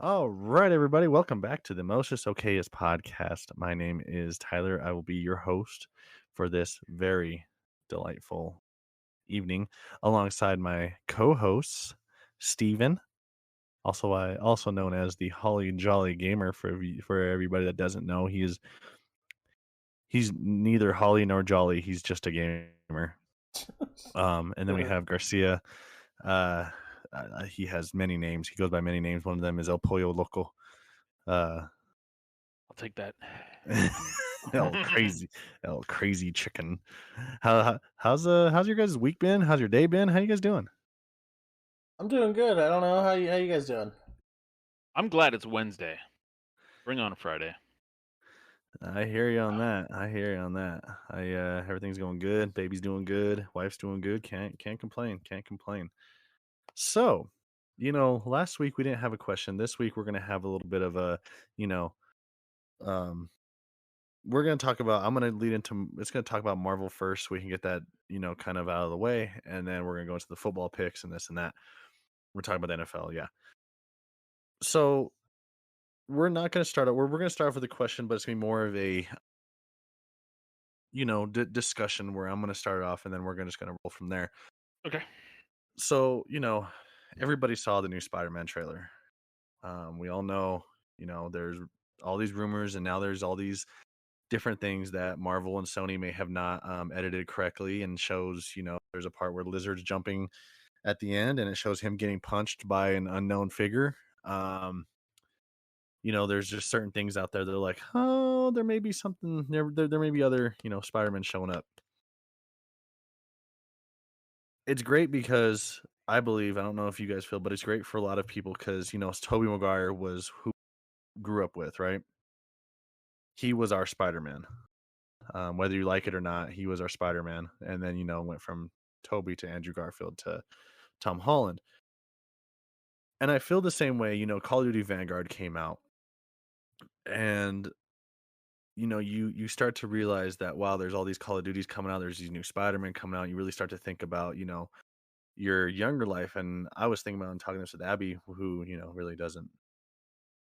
All right, everybody, welcome back to the Most Just Okayest podcast. My name is Tyler. I will be your host for this very delightful evening, alongside my co-hosts, Steven, also known as the Holly Jolly Gamer. For everybody that doesn't know, he's neither Holly nor Jolly. He's just a gamer. And then we have Garcia. Uh, he has many names. He goes by many names. One of them is El Pollo Loco. Uh, I'll take that. El crazy, El crazy chicken. How's your guys' week been? How's your day been? How you guys doing? I'm doing good. I don't know how you guys doing. I'm glad it's Wednesday. Bring on Friday. I hear you on that. I hear you on that. Everything's going good. Baby's doing good. Wife's doing good. Can't complain. Can't complain. So, last week we didn't have a question. This week we're gonna have a little bit of a, you know, um, we're going to talk about, I'm going to lead into, it's going to talk about Marvel first so we can get that, kind of out of the way. And then we're going to go into the football picks and this and that. We're talking about the NFL. Yeah. So we're not going to start, we're going to start off with a question, but it's going to be more of a, discussion where I'm going to start off and then we're just going to roll from there. Okay. So, everybody saw the new Spider-Man trailer. We all know, there's all these rumors and now there's all these different things that Marvel and Sony may have not edited correctly, and shows, there's a part where Lizard's jumping at the end and it shows him getting punched by an unknown figure. There's just certain things out there that are like, oh, there may be something, there may be other, Spider-Man showing up. It's great because I don't know if you guys feel, but it's great for a lot of people because, Tobey Maguire was who grew up with, right? He was our Spider-Man. Whether you like it or not, he was our Spider-Man. And then, went from Toby to Andrew Garfield to Tom Holland. And I feel the same way, Call of Duty Vanguard came out. And, you start to realize that, wow, there's all these Call of Duties coming out. There's these new Spider-Man coming out. You really start to think about, your younger life. And I was thinking about talking this with Abby, who, really doesn't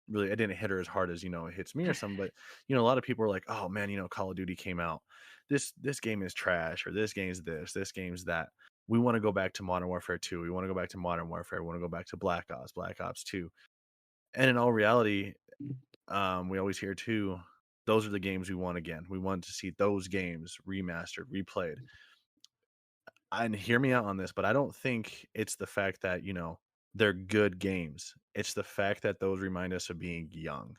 really, I didn't hit her as hard as, it hits me or something. But, a lot of people are like, oh man, Call of Duty came out. This game is trash, or this game's this game's that. We want to go back to Modern Warfare 2. We want to go back to Modern Warfare. We want to go back to Black Ops 2. And in all reality, we always hear too, those are the games we want again. We want to see those games remastered, replayed. And hear me out on this, but I don't think it's the fact that, they're good games. It's the fact that those remind us of being young.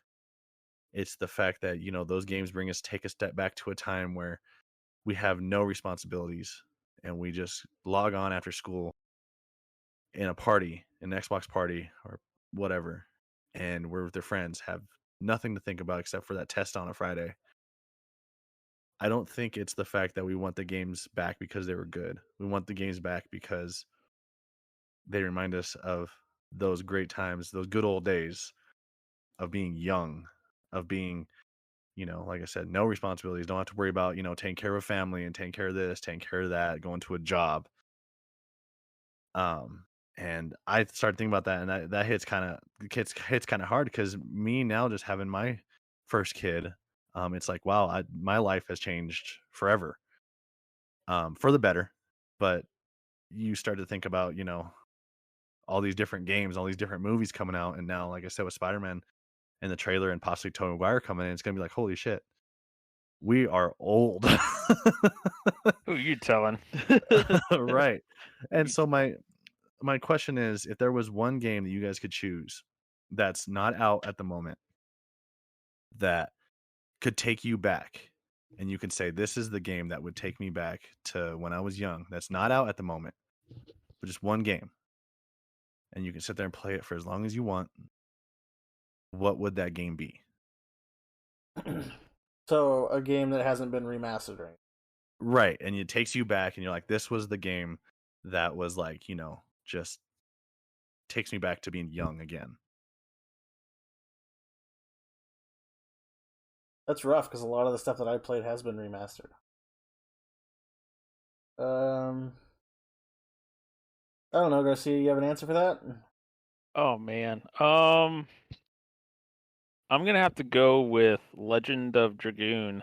It's the fact that, those games take a step back to a time where we have no responsibilities and we just log on after school in a party, an Xbox party or whatever, and we're with their friends, have nothing to think about except for that test on a Friday. I don't think it's the fact that we want the games back because they were good. We want the games back because they remind us of those great times, those good old days of being young, of being, like I said, no responsibilities, don't have to worry about, taking care of a family and taking care of this, taking care of that, going to a job. And I started thinking about that, and that hits kind of hard because me now just having my first kid, it's like, wow, my life has changed forever, for the better. But you start to think about, all these different games, all these different movies coming out, and now, like I said, with Spider-Man and the trailer and possibly Tobey Maguire coming in, it's gonna be like, holy shit, we are old. Who you telling? Right. And so my question is, if there was one game that you guys could choose that's not out at the moment that could take you back, and you can say, this is the game that would take me back to when I was young, that's not out at the moment, but just one game, and you can sit there and play it for as long as you want, what would that game be? So a game that hasn't been remastered, right? Right. And it takes you back and you're like, this was the game that was like, just takes me back to being young again. That's rough because a lot of the stuff that I played has been remastered. I don't know, Garcia. You have an answer for that? Oh man. I'm gonna have to go with Legend of Dragoon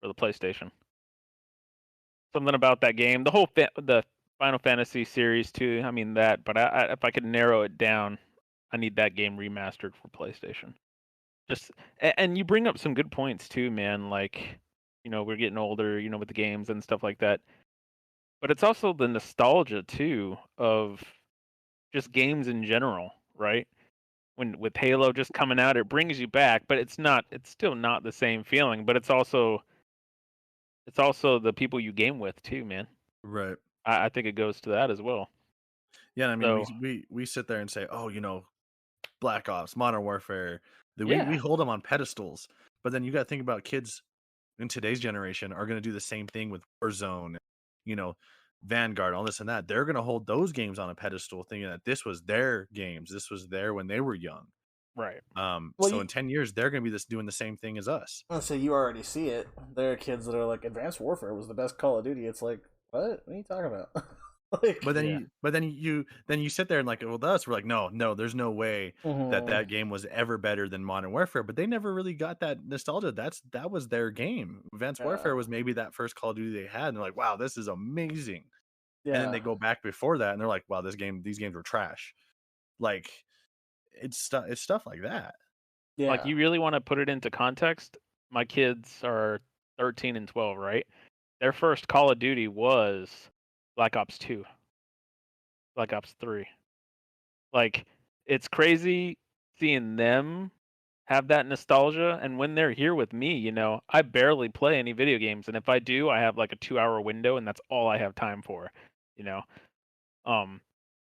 for the PlayStation. Something about that game, the Final Fantasy series too. I mean that, but if I could narrow it down, I need that game remastered for PlayStation. Just and you bring up some good points too, man. Like, we're getting older, with the games and stuff like that. But it's also the nostalgia too of just games in general, right? When with Halo just coming out, it brings you back, but it's still not the same feeling, but it's also the people you game with too, man. Right. I think it goes to that as well. Yeah, I mean, we So, we we sit there and say, "Oh, Black Ops, Modern Warfare." That we yeah, hold them on pedestals, but then you got to think about kids in today's generation are going to do the same thing with Warzone, you know, Vanguard, all this and that. They're going to hold those games on a pedestal, thinking that this was their games, this was there when they were young. right. Well, So in 10 years, they're going to be doing the same thing as us. let's say you already see it. There are kids that are like, Advanced Warfare was the best Call of Duty. It's like, what? What are you talking about? But like, then Yeah. you sit there and like, well, us, we're like, no, there's no way that mhm, that game was ever better than Modern Warfare. But they never really got that nostalgia. That was their game. Advanced yeah, Warfare was maybe that first Call of Duty they had, and they're like, wow, this is amazing. And then yeah, they go back before that, and they're like, wow, these games were trash. Like it's stuff like that. Like, yeah. you really wanna put it into context? My kids are 13 and 12, right? Their first Call of Duty was Black Ops 2, Black Ops 3. Like, it's crazy seeing them have that nostalgia, and when they're here with me, I barely play any video games, and if I do, I have, like, a 2-hour window, and that's all I have time for, you know? Um,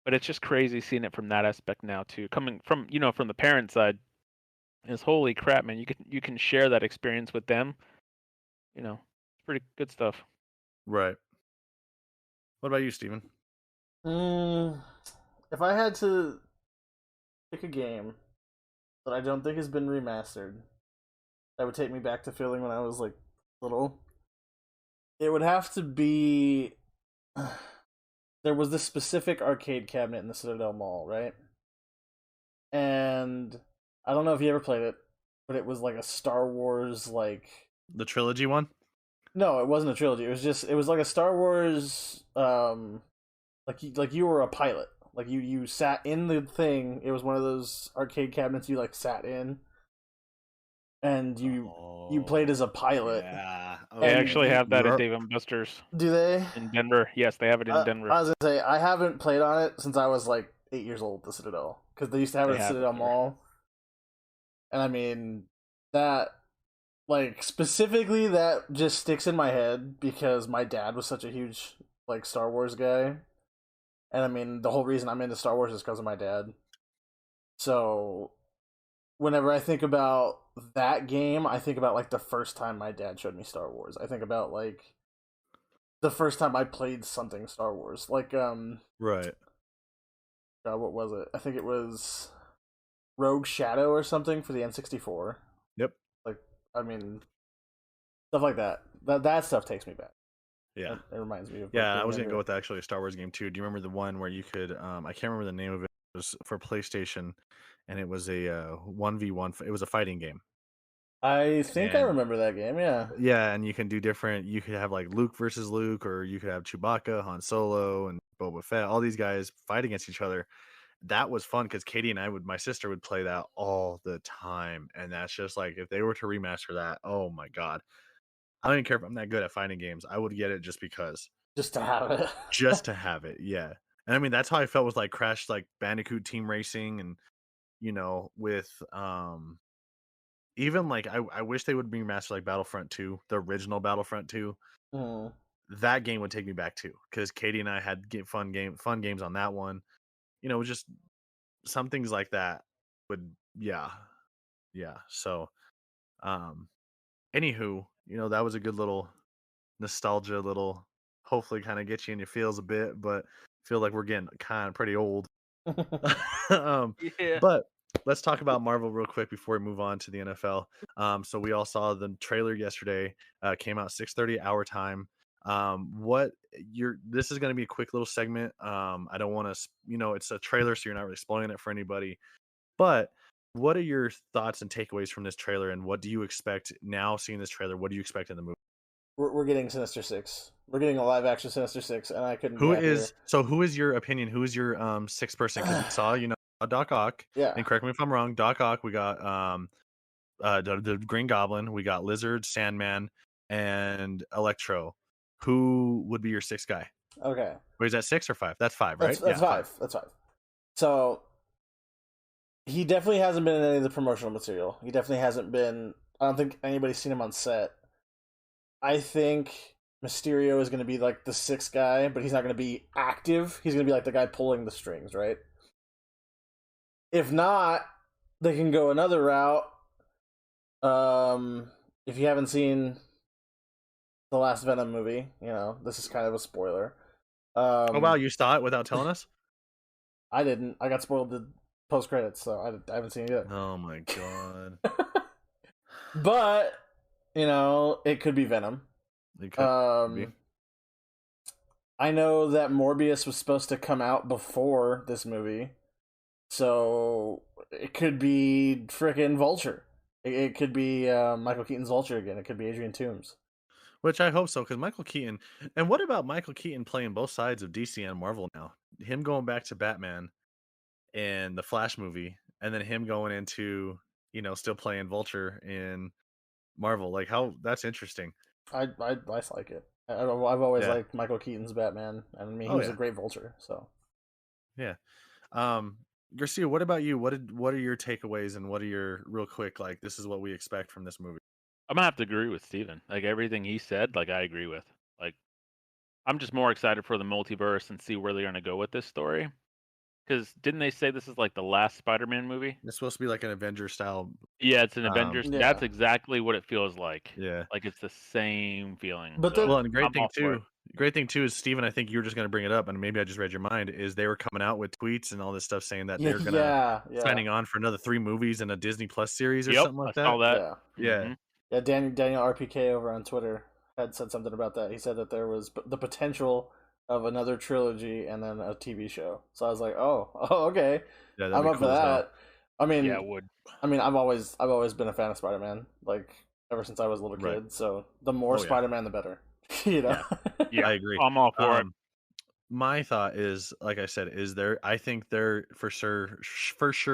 but it's just crazy seeing it from that aspect now too. Coming from the parent side, is holy crap, man, you can share that experience with them, it's pretty good stuff. Right. What about you, Steven? Mm, if I had to pick a game that I don't think has been remastered, that would take me back to feeling when I was like little, it would have to be. There was this specific arcade cabinet in the Citadel Mall, right? And I don't know if you ever played it, but it was like a Star Wars like. The trilogy one? No, it wasn't a trilogy. It was like a Star Wars like you were a pilot. Like you sat in the thing. It was one of those arcade cabinets you like sat in, and you played as Oh, a pilot. yeah. They And actually Okay. have that at You're Dave& and Buster's do they? in Denver. Yes, they have it in I Denver. was gonna say I haven't played on it since I was like 8 years old. The Citadel, because they used to have it They at have it Citadel there. Mall, and I mean that like specifically that just sticks in my head because my dad was such a huge like Star Wars guy, and I mean the whole reason I'm into Star Wars is because of my dad. So whenever I think about that game, I think about like the first time my dad showed me Star Wars. I think about like the first time I played something Star Wars. Like right. what was it? I think it was Rogue Shadow or something for the N64. Yep. Like I mean stuff like that. That stuff takes me back. Yeah. It reminds me of like Yeah, I being was gonna go younger. with actually a Star Wars game too. Do you remember the one where you could I can't remember the name of it. It was for PlayStation and it was a 1v1 it was a fighting game. I think I And remember that game, yeah. yeah, and you can do different you could have like Luke versus Luke or you could have Chewbacca, Han Solo and Boba Fett, all these guys fight against each other. That was fun because Katie and my sister would play that all the time. And that's just like if they were to remaster that, oh my god. I don't even care if I'm that good at fighting games. I would get it just because. Just to have it. Just to have it, yeah. And I mean, that's how I felt with like Crash, like Bandicoot Team Racing, and with even like I wish they would remaster like Battlefront 2, the original Battlefront 2. Mm. That game would take me back too, because Katie and I had fun games on that one. Just some things like that would, yeah, yeah. So, um, anywho, that was a good little nostalgia, little hopefully kind of get you in your feels a bit, but feel like we're getting kind of pretty old. um, Yeah. but let's talk about Marvel real quick before we move on to the NFL. So we all saw the trailer yesterday. Came out 6:30 our time. What you're this is going to be a quick little segment. I don't want to, it's a trailer, so you're not really spoiling it for anybody. But what are your thoughts and takeaways from this trailer, and what do you expect now seeing this trailer? What do you expect in the movie? We're getting Sinister Six. We're getting a live action Sinister Six, and I couldn't be happier. Who is your opinion? Who is your sixth person? Because we saw, Doc Ock. Yeah. And correct me if I'm wrong, Doc Ock, we got the Green Goblin, we got Lizard, Sandman, and Electro. Who would be your sixth guy? Okay. Wait, is that 6 or 5? That's 5, right? That's five. That's 5. So he definitely hasn't been in any of the promotional material. He definitely hasn't been. I don't think anybody's seen him on set. I think Mysterio is going to be like the sixth guy, but he's not going to be active. He's going to be like the guy pulling the strings, right? If not, they can go another route. If you haven't seen the last Venom movie, this is kind of a spoiler. Oh wow, you saw it without telling us? I didn't. I got spoiled the post credits, so I haven't seen it yet. Oh my god. But it could be Venom. It could be. I know that Morbius was supposed to come out before this movie, so it could be frickin' Vulture. It could be Michael Keaton's Vulture again. It could be Adrian Toomes. Which I hope so, because Michael Keaton. And what about Michael Keaton playing both sides of DC and Marvel now? Him going back to Batman in the Flash movie, and then him going into, still playing Vulture in Marvel. Like, that's interesting. I like it. I've always liked Michael Keaton's Batman, and I mean he was a great Vulture. So yeah. Garcia, what about you? What are your takeaways, and what are your real quick, like, this is what we expect from this movie? I'm gonna have to agree with Steven. Like everything he said, like I agree with. Like I'm just more excited for the multiverse and see where they're gonna go with this story. Because didn't they say this is like the last Spider-Man movie? It's supposed to be like an Avenger style. Yeah, it's an Avengers. Yeah. That's exactly what it feels like. Yeah. Like it's the same feeling. But so Well, and the I'm all for it. great thing too is, Steven, I think you were just going to bring it up, and maybe I just read your mind, is they were coming out with tweets and all this stuff saying that they're going to signing on for another 3 movies and a Disney Plus series or something like that. I saw that. Yeah. Yeah, Daniel RPK over on Twitter had said something about that. He said that there was the potential of another trilogy and then a TV show. So I was like, oh, okay. Yeah, I'm up for that. I mean, Yeah, I would. I mean, I've always been a fan of Spider-Man, like ever since I was a little kid. Right. So the more Spider-Man, the better. Yeah, I agree. I'm all for it. My thought is, like I said, I think there for sure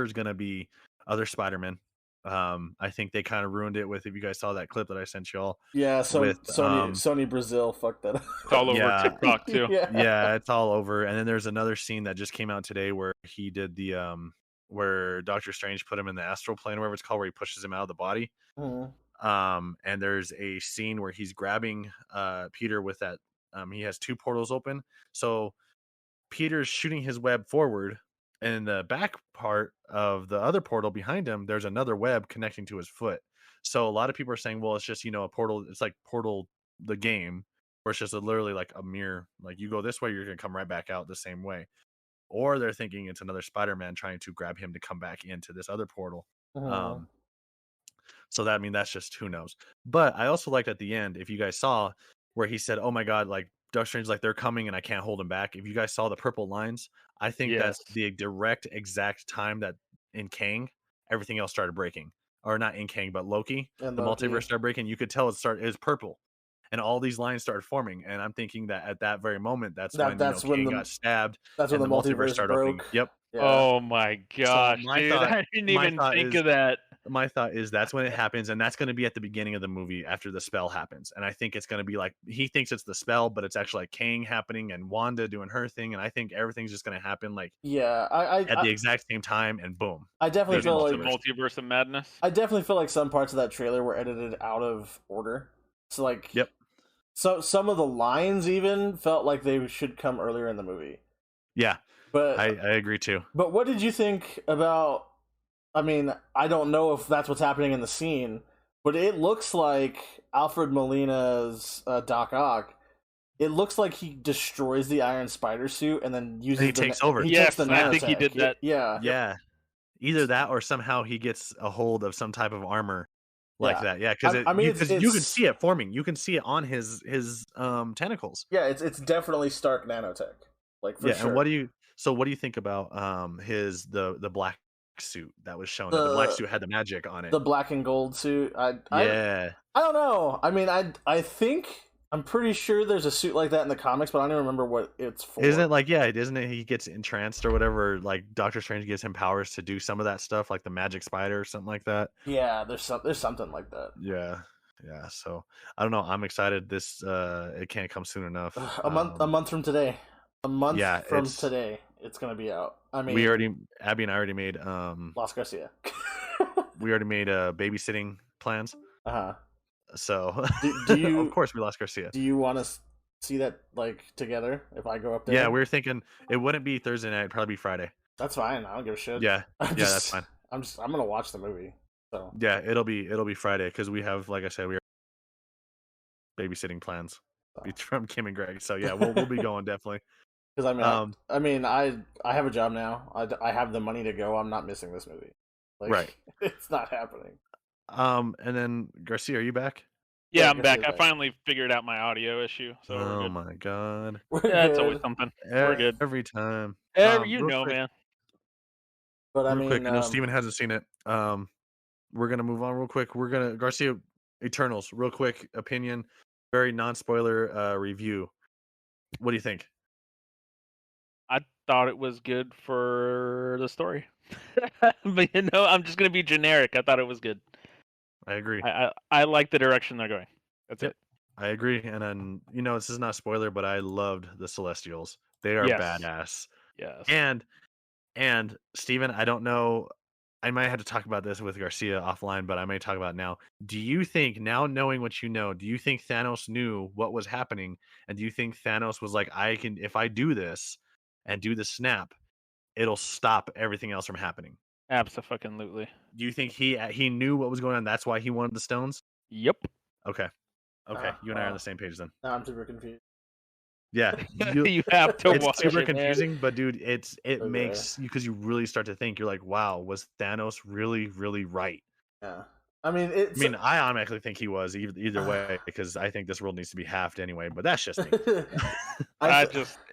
is going to be other Spider-Man. I think they kind of ruined it with, if you guys saw that clip that I sent y'all. Yeah, so Sony Brazil fucked that up. It's all over TikTok too. Yeah, it's all over. And then there's another scene that just came out today where he did the where Doctor Strange put him in the astral plane, or whatever it's called, where he pushes him out of the body. Mm-hmm. And there's a scene where he's grabbing Peter with that. He has 2 portals open, so Peter's shooting his web forward, and in the back part of the other portal behind him, there's another web connecting to his foot. So a lot of people are saying, well, it's just, a portal. It's like Portal, the game, where it's just literally like a mirror. Like you go this way, you're going to come right back out the same way. Or they're thinking it's another Spider-Man trying to grab him to come back into this other portal. Mm-hmm. So that's just, who knows. But I also liked at the end, if you guys saw, where he said, oh my God, like Doctor Strange, like they're coming and I can't hold them back. If you guys saw the purple lines, I think that's the direct exact time that in Kang, everything else started breaking. Or not in Kang, but Loki, the multiverse started breaking. You could tell it was purple. And all these lines started forming. And I'm thinking that at that very moment, that's when Kang got stabbed. That's when the multiverse started opening. Yep. Yeah. Oh my gosh, dude. I didn't even think of that. My thought is that's when it happens, and that's going to be at the beginning of the movie after the spell happens. And I think it's going to be like, he thinks it's the spell, but it's actually like Kang happening and Wanda doing her thing. And I think everything's just going to happen like at the exact same time, and boom. I definitely feel like multiverse of madness. I definitely feel like some parts of that trailer were edited out of order. So like, so some of the lines even felt like they should come earlier in the movie. Yeah, but I agree too. But what did you think about? I mean, I don't know if that's what's happening in the scene, but it looks like Alfred Molina's Doc Ock. It looks like he destroys the Iron Spider suit and then uses. He takes over. Yes, I think he did that. Yeah. Either that, or somehow he gets a hold of some type of armor like Yeah. that. Yeah, because I mean, you can see it forming. You can see it on his tentacles. Yeah, it's definitely Stark nanotech, like for Yeah, sure. and what do you think about the black suit that was shown? That the black The suit had the magic on it. the black and gold suit. Yeah. I don't know. I mean, I think I'm pretty sure there's a suit like that in the comics, but I don't even remember what it's for. Isn't it he gets entranced or whatever, like Doctor Strange gives him powers to do some of that stuff, like the magic spider or something like that? Yeah, there's something like that. Yeah. Yeah. So I don't know. I'm excited. This it can't come soon enough. A month from today. A month Yeah, from today, it's gonna be out. I mean, Abby and I already made Las Garcia. we already made babysitting plans. Uh-huh. So Do you of course we lost Garcia. Do you want to see that like together if I go up there? Yeah, we were thinking it wouldn't be Thursday night, it'd probably be Friday. That's fine. I don't give a shit. Yeah. That's fine. I'm gonna watch the movie. So Yeah, it'll be Friday because we have, like I said, we are babysitting plans from Kim and Greg. So yeah, we'll be going definitely. Because I have a job now. I have the money to go. I'm not missing this movie. Like, right. It's not happening. And then Garcia, are you back? Yeah, Yeah, I'm back. Garcia's I finally figured out my audio issue, so we're Oh good. my god. Yeah, it's always something. We're good. Every time. You real know, quick, man. But I Real quick, mean, I know Steven hasn't seen it. We're gonna move on real quick. We're gonna Garcia Eternals, real quick opinion, very non-spoiler review. What do you think? I thought it was good for the story, but I'm just gonna be generic. I thought it was good. I agree. I like the direction they're going. That's Yep. it. I agree. And then this is not spoiler, but I loved the Celestials. They are Yes. badass. Yes. And Steven, I don't know. I might have to talk about this with Garcia offline, but I may talk about it now. Do you think, now knowing what you know, do you think Thanos knew what was happening? And do you think Thanos was like, if I do this and do the snap, it'll stop everything else from happening? Absolutely. Do you think he knew what was going on? That's why he wanted the stones? Yep. Okay. You and I are on the same page then. now I'm super confused. Yeah, You have to it's watch super it, man. confusing, but dude, it Okay. makes you, because you really start to think, you're like, wow, was Thanos really, really right? Yeah. I mean, I automatically think he was either way, because I think this world needs to be halved anyway. But that's just me.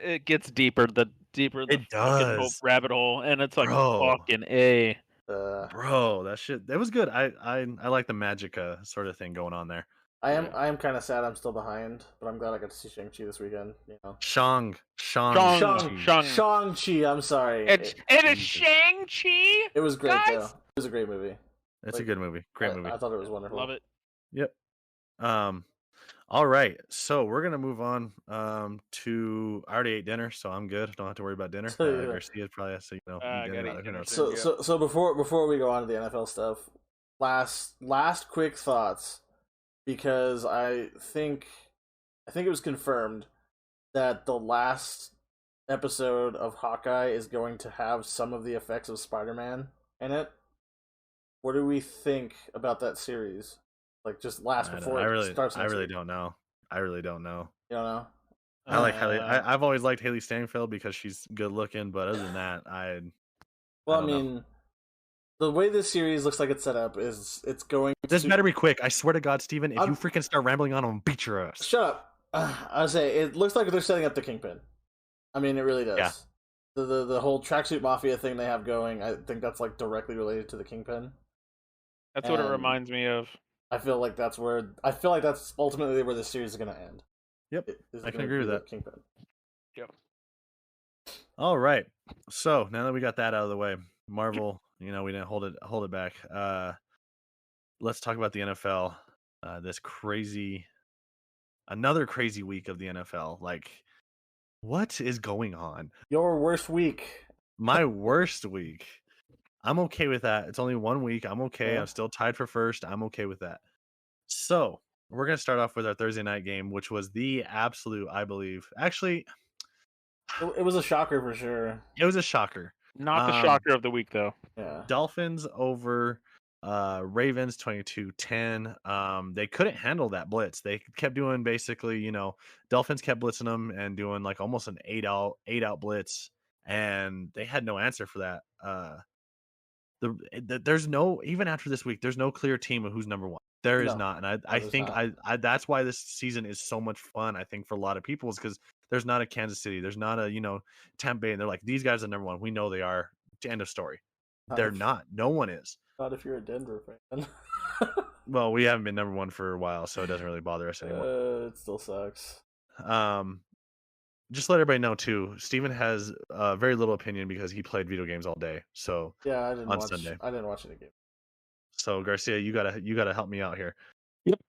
It gets deeper. The deeper the It fucking does. rabbit hole, and it's like Bro. fucking A. Bro, that was good. I like the magic sort of thing going on there. I am kind of sad I'm still behind, but I'm glad I got to see Shang-Chi this weekend. Shang-Chi. Shang-Chi. I'm sorry. It is Shang-Chi. It was great guys. though. It was a great movie. It's a good movie. Great movie. I thought it was wonderful. Love it. Yep. All right. So we're gonna move on to, I already ate dinner, so I'm good. Don't have to worry about dinner. Garcia probably has to, eat dinner. Who knows? So before we go on to the NFL stuff, last quick thoughts, because I think it was confirmed that the last episode of Hawkeye is going to have some of the effects of Spider-Man in it. What do we think about that series? Like, just before it starts. I really don't know. I really don't know. You don't know? I like Haley. I've always liked Haley Steinfeld because she's good looking, but other than that, I don't know. The way this series looks like it's set up is it's going. This better be quick. I swear to God, Steven, if you freaking start rambling on, I'm gonna beat your ass. Shut up. I would say it looks like they're setting up the Kingpin. I mean, it really does. Yeah. The whole tracksuit mafia thing they have going, I think that's like directly related to the Kingpin. That's what it reminds me of. I feel like that's ultimately where this series is going to end. Yep, I can agree with that. Kingpin. Yep. All right. So now that we got that out of the way, Marvel, we didn't hold it back. Let's talk about the NFL. Another crazy week of the NFL. Like, what is going on? Your worst week. My worst week. I'm okay with that. It's only 1 week. I'm okay. Yeah. I'm still tied for first. I'm okay with that. So we're going to start off with our Thursday night game, which was the absolute, I believe. Actually, it was a shocker for sure. It was a shocker. Not the shocker of the week, though. Yeah. Dolphins over Ravens 22-10. They couldn't handle that blitz. They kept doing basically, Dolphins kept blitzing them and doing like almost an 8-out blitz, and they had no answer for that. There's no, even after this week, there's no clear team of who's number one. There is No, not, and I there's think not. that's why this season is so much fun. I think for a lot of people is because there's not a Kansas City, there's not a Tampa Bay, and they're like these guys are number one. We know they are. End of story. Not They're if, not. No one is. not if you're a Denver fan. Well, we haven't been number one for a while, so it doesn't really bother us anymore. It still sucks. Just let everybody know too. Steven has very little opinion because he played video games all day. So Yeah, I didn't on watch. Sunday. I didn't watch any game. So Garcia, you gotta help me out here. Yep.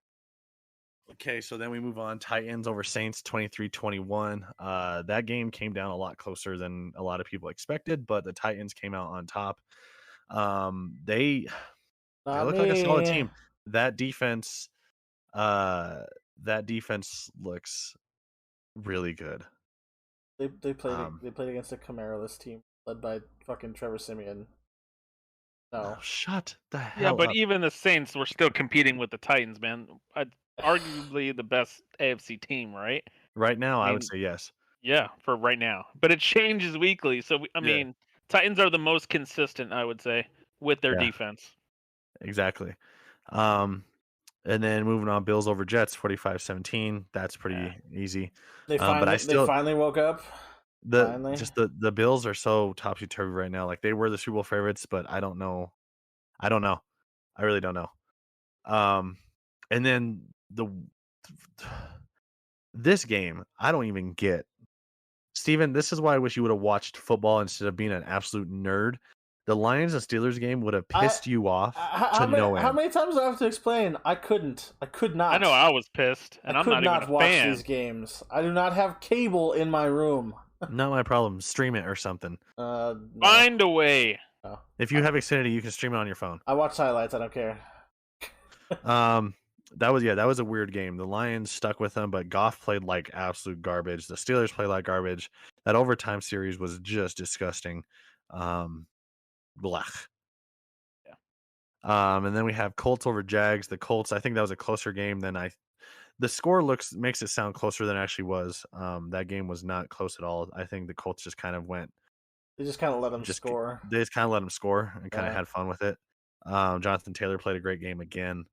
Okay, so then we move on. Titans over Saints 23-21. That game came down a lot closer than a lot of people expected, but the Titans came out on top. They Not look like a solid me. team. That defense looks really good. They played Um, they played against a Camaroless team led by fucking Trevor Siemian. No, oh, shut the Yeah, hell but up. even the Saints were still competing with the Titans, man. Arguably the best AFC team, right? Right now, I I would mean, say yes. yeah, for right now. But it changes weekly. So I Yeah. mean, Titans are the most consistent, I would say, with their Yeah. defense. Exactly. And then moving on, Bills over Jets 45-17. That's pretty easy. they But I finally still woke up. Finally, the Bills are so topsy turvy right now. Like they were the Super Bowl favorites, but I don't know. I don't know. I really don't know. And then this game, I don't even get. Steven, this is why I wish you would have watched football instead of being an absolute nerd. The Lions and Steelers game would have pissed you off to no end. how many times do I have to explain? I could not. I know I was pissed, and I I'm could not even not a watch fan. these games. I do not have cable in my room. Not my problem. Stream it or something. No. Find a way. No. If you have Xfinity, you can stream it on your phone. I watch highlights. I don't care. That was a weird game. The Lions stuck with them, but Goff played like absolute garbage. The Steelers played like garbage. That overtime series was just disgusting. Blech. Yeah. And then we have Colts over Jags. The Colts, I think that was a closer game than the score makes it sound closer than it actually was. That game was not close at all. I think the Colts just kind of went. They just kind of let them score. They just kind of let them score and kind of had fun with it. Jonathan Taylor played a great game again.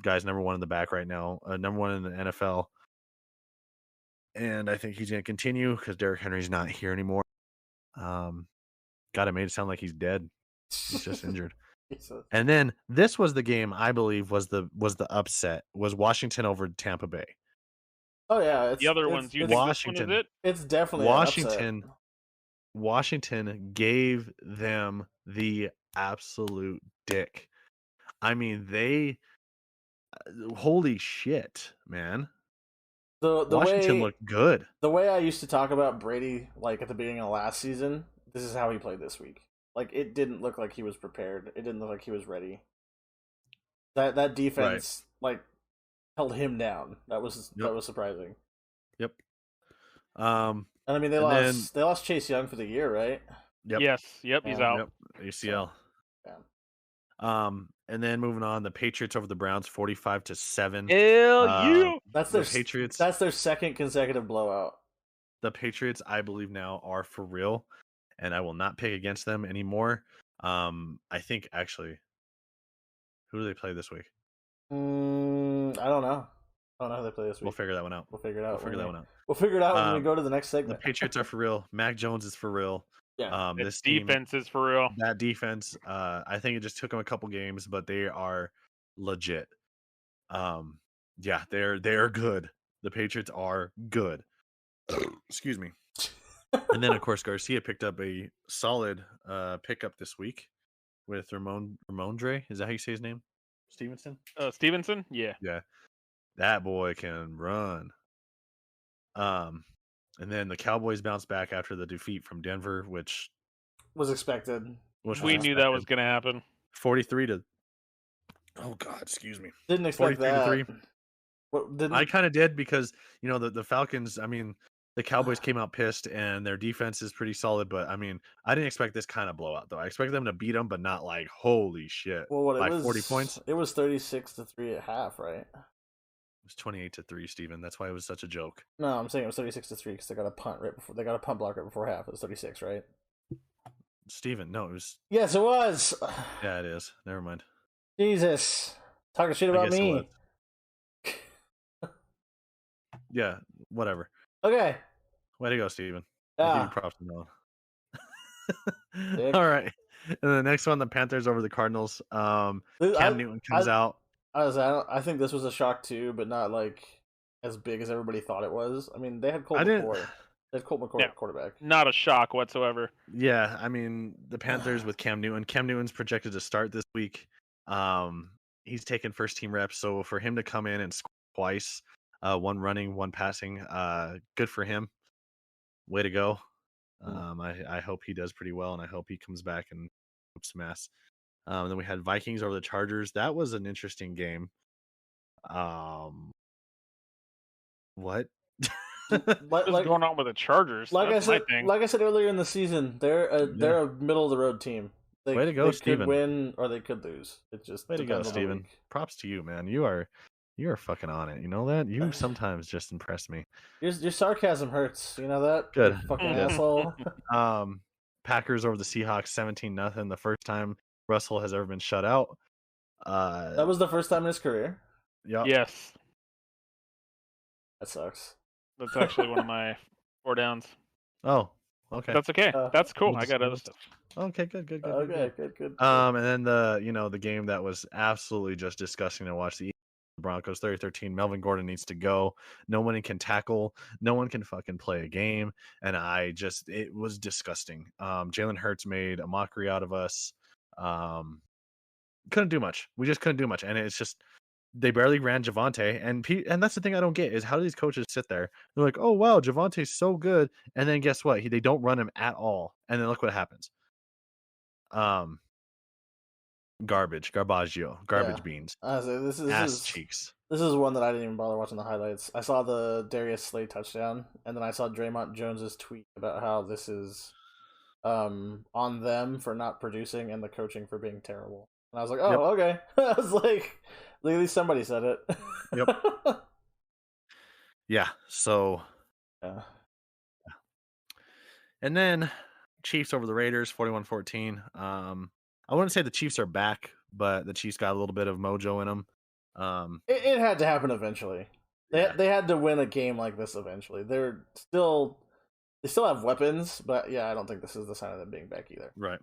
Guy's number one in the back right now, number one in the NFL. And I think he's going to continue because Derrick Henry's not here anymore. God, it made it sound like he's dead. He's just injured. And then this was the game I believe was the upset. Was Washington over Tampa Bay. Oh yeah, the other ones. You think this one is it? It's definitely Washington. An upset. Washington gave them the absolute dick. I mean, holy shit, man. Washington looked good. The way I used to talk about Brady, like at the beginning of last season, this is how he played this week. Like it didn't look like he was prepared. It didn't look like he was ready. That defense like held him down. That was surprising. Yep. And I mean they lost Chase Young for the year, right? Yep. Yes. Yep. He's out. Yep. ACL. Yeah. And then moving on, the Patriots over the Browns, 45-7. Hell you! That's the their Patriots. That's their second consecutive blowout. The Patriots, I believe now, are for real, and I will not pick against them anymore. I think actually, who do they play this week? I don't know. I don't know who they play this week. We'll figure that one out. We'll figure it out. We'll figure it out when we go to the next segment. The Patriots are for real. Mac Jones is for real. Yeah. This defense is for real. That defense, I think it just took them a couple games, but they are legit. Yeah, they're good. The Patriots are good. Excuse me. And then of course Garcia picked up a solid pickup this week with Ramondre. Is that how you say his name? Stevenson? Stevenson? Yeah. Yeah. That boy can run. And then the Cowboys bounced back after the defeat from Denver, which was expected. We knew that was going to happen. 43 to. Oh God, excuse me. Didn't expect that. 3. I kind of did because the Falcons. I mean, the Cowboys came out pissed, and their defense is pretty solid. But I mean, I didn't expect this kind of blowout though. I expected them to beat them, but not like holy shit. Well, it was 40 points. It was 36-3 at half, right? It was 28-3, Steven. That's why it was such a joke. No, I'm saying it was 36-3 because they got a punt right before. They got a punt block right before half. It was 36, right? Steven, no, it was. Yes, it was. Yeah, it is. Never mind. Jesus, Talking shit I about guess it was. me. Yeah, whatever. Okay. Way to go, Steven. I give you Yeah. props on that one. Dick. All right. And the next one, the Panthers over the Cardinals. Cam I Newton comes I out. I think this was a shock too, but not like as big as everybody thought it was. I mean, they had Colt I didn't. McCoy. They had Colt McCoy Yeah. at quarterback. Not a shock whatsoever. Yeah, I mean the Panthers with Cam Newton. Cam Newton's projected to start this week. He's taken first team reps, so for him to come in and score twice, one running, one passing, good for him. Way to go. I hope he does pretty well, and I hope he comes back and whoops some ass. Then we had Vikings over the Chargers. That was an interesting game. What? What's going on with the Chargers? That's my thing. Like I said earlier in the season, they're Yeah. a middle of the road team. Way to go, they could Steven. win or they could lose. It just Way to go, depends on the Steven. week. Props to you, man. You are fucking on it. You know that? You sometimes just impress me. Your sarcasm hurts. You know that? Good. You fucking Good. asshole. Packers over the Seahawks 17-0. The first time Russell has ever been shut out. That was the first time in his career. Yep. Yes. That sucks. That's actually one of my 4 downs. Oh, okay. That's okay. That's cool. we'll I got just- other stuff. Okay, good. Okay, good. And then the game that was absolutely just disgusting to watch, the Broncos 30-13. Melvin Gordon needs to go. No one can tackle. No one can fucking play a game. And it was disgusting. Jalen Hurts made a mockery out of us. Couldn't do much. We just couldn't do much. And it's just, they barely ran Javonte. And that's the thing I don't get is how do these coaches sit there? They're like, oh, wow, Javante's so good. And then guess what? They don't run him at all. And then look what happens. Garbage beans. This Ass cheeks. This is one that I didn't even bother watching the highlights. I saw the Darius Slay touchdown, and then I saw Draymond Jones's tweet about how this is on them for not producing and the coaching for being terrible. And I was like, oh, okay. I was like, at least somebody said it. Yep. Yeah. So. Yeah. And then Chiefs over the Raiders, 41-14. I wouldn't say the Chiefs are back, but the Chiefs got a little bit of mojo in them. It had to happen eventually. They had to win a game like this eventually. They still have weapons, but yeah, I don't think this is the sign of them being back either. Right.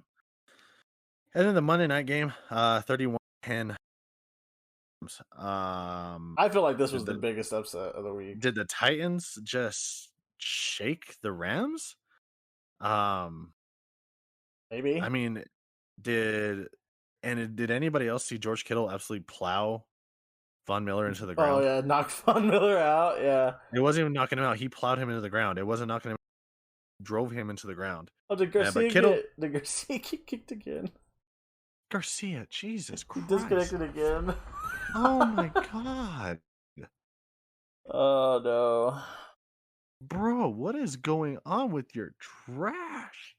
And then the Monday night game, 31-10. I feel like this was the biggest upset of the week. Did the Titans just shake the Rams? Maybe. I mean, did anybody else see George Kittle absolutely plow Von Miller into the ground? Oh yeah, knock Von Miller out. Yeah. It wasn't even knocking him out. He plowed him into the ground. It wasn't knocking him. Drove him into the ground. Oh, did Garcia get kicked again? Garcia, Jesus Christ! He disconnected again. Oh my God! Oh no, bro, what is going on with your trash?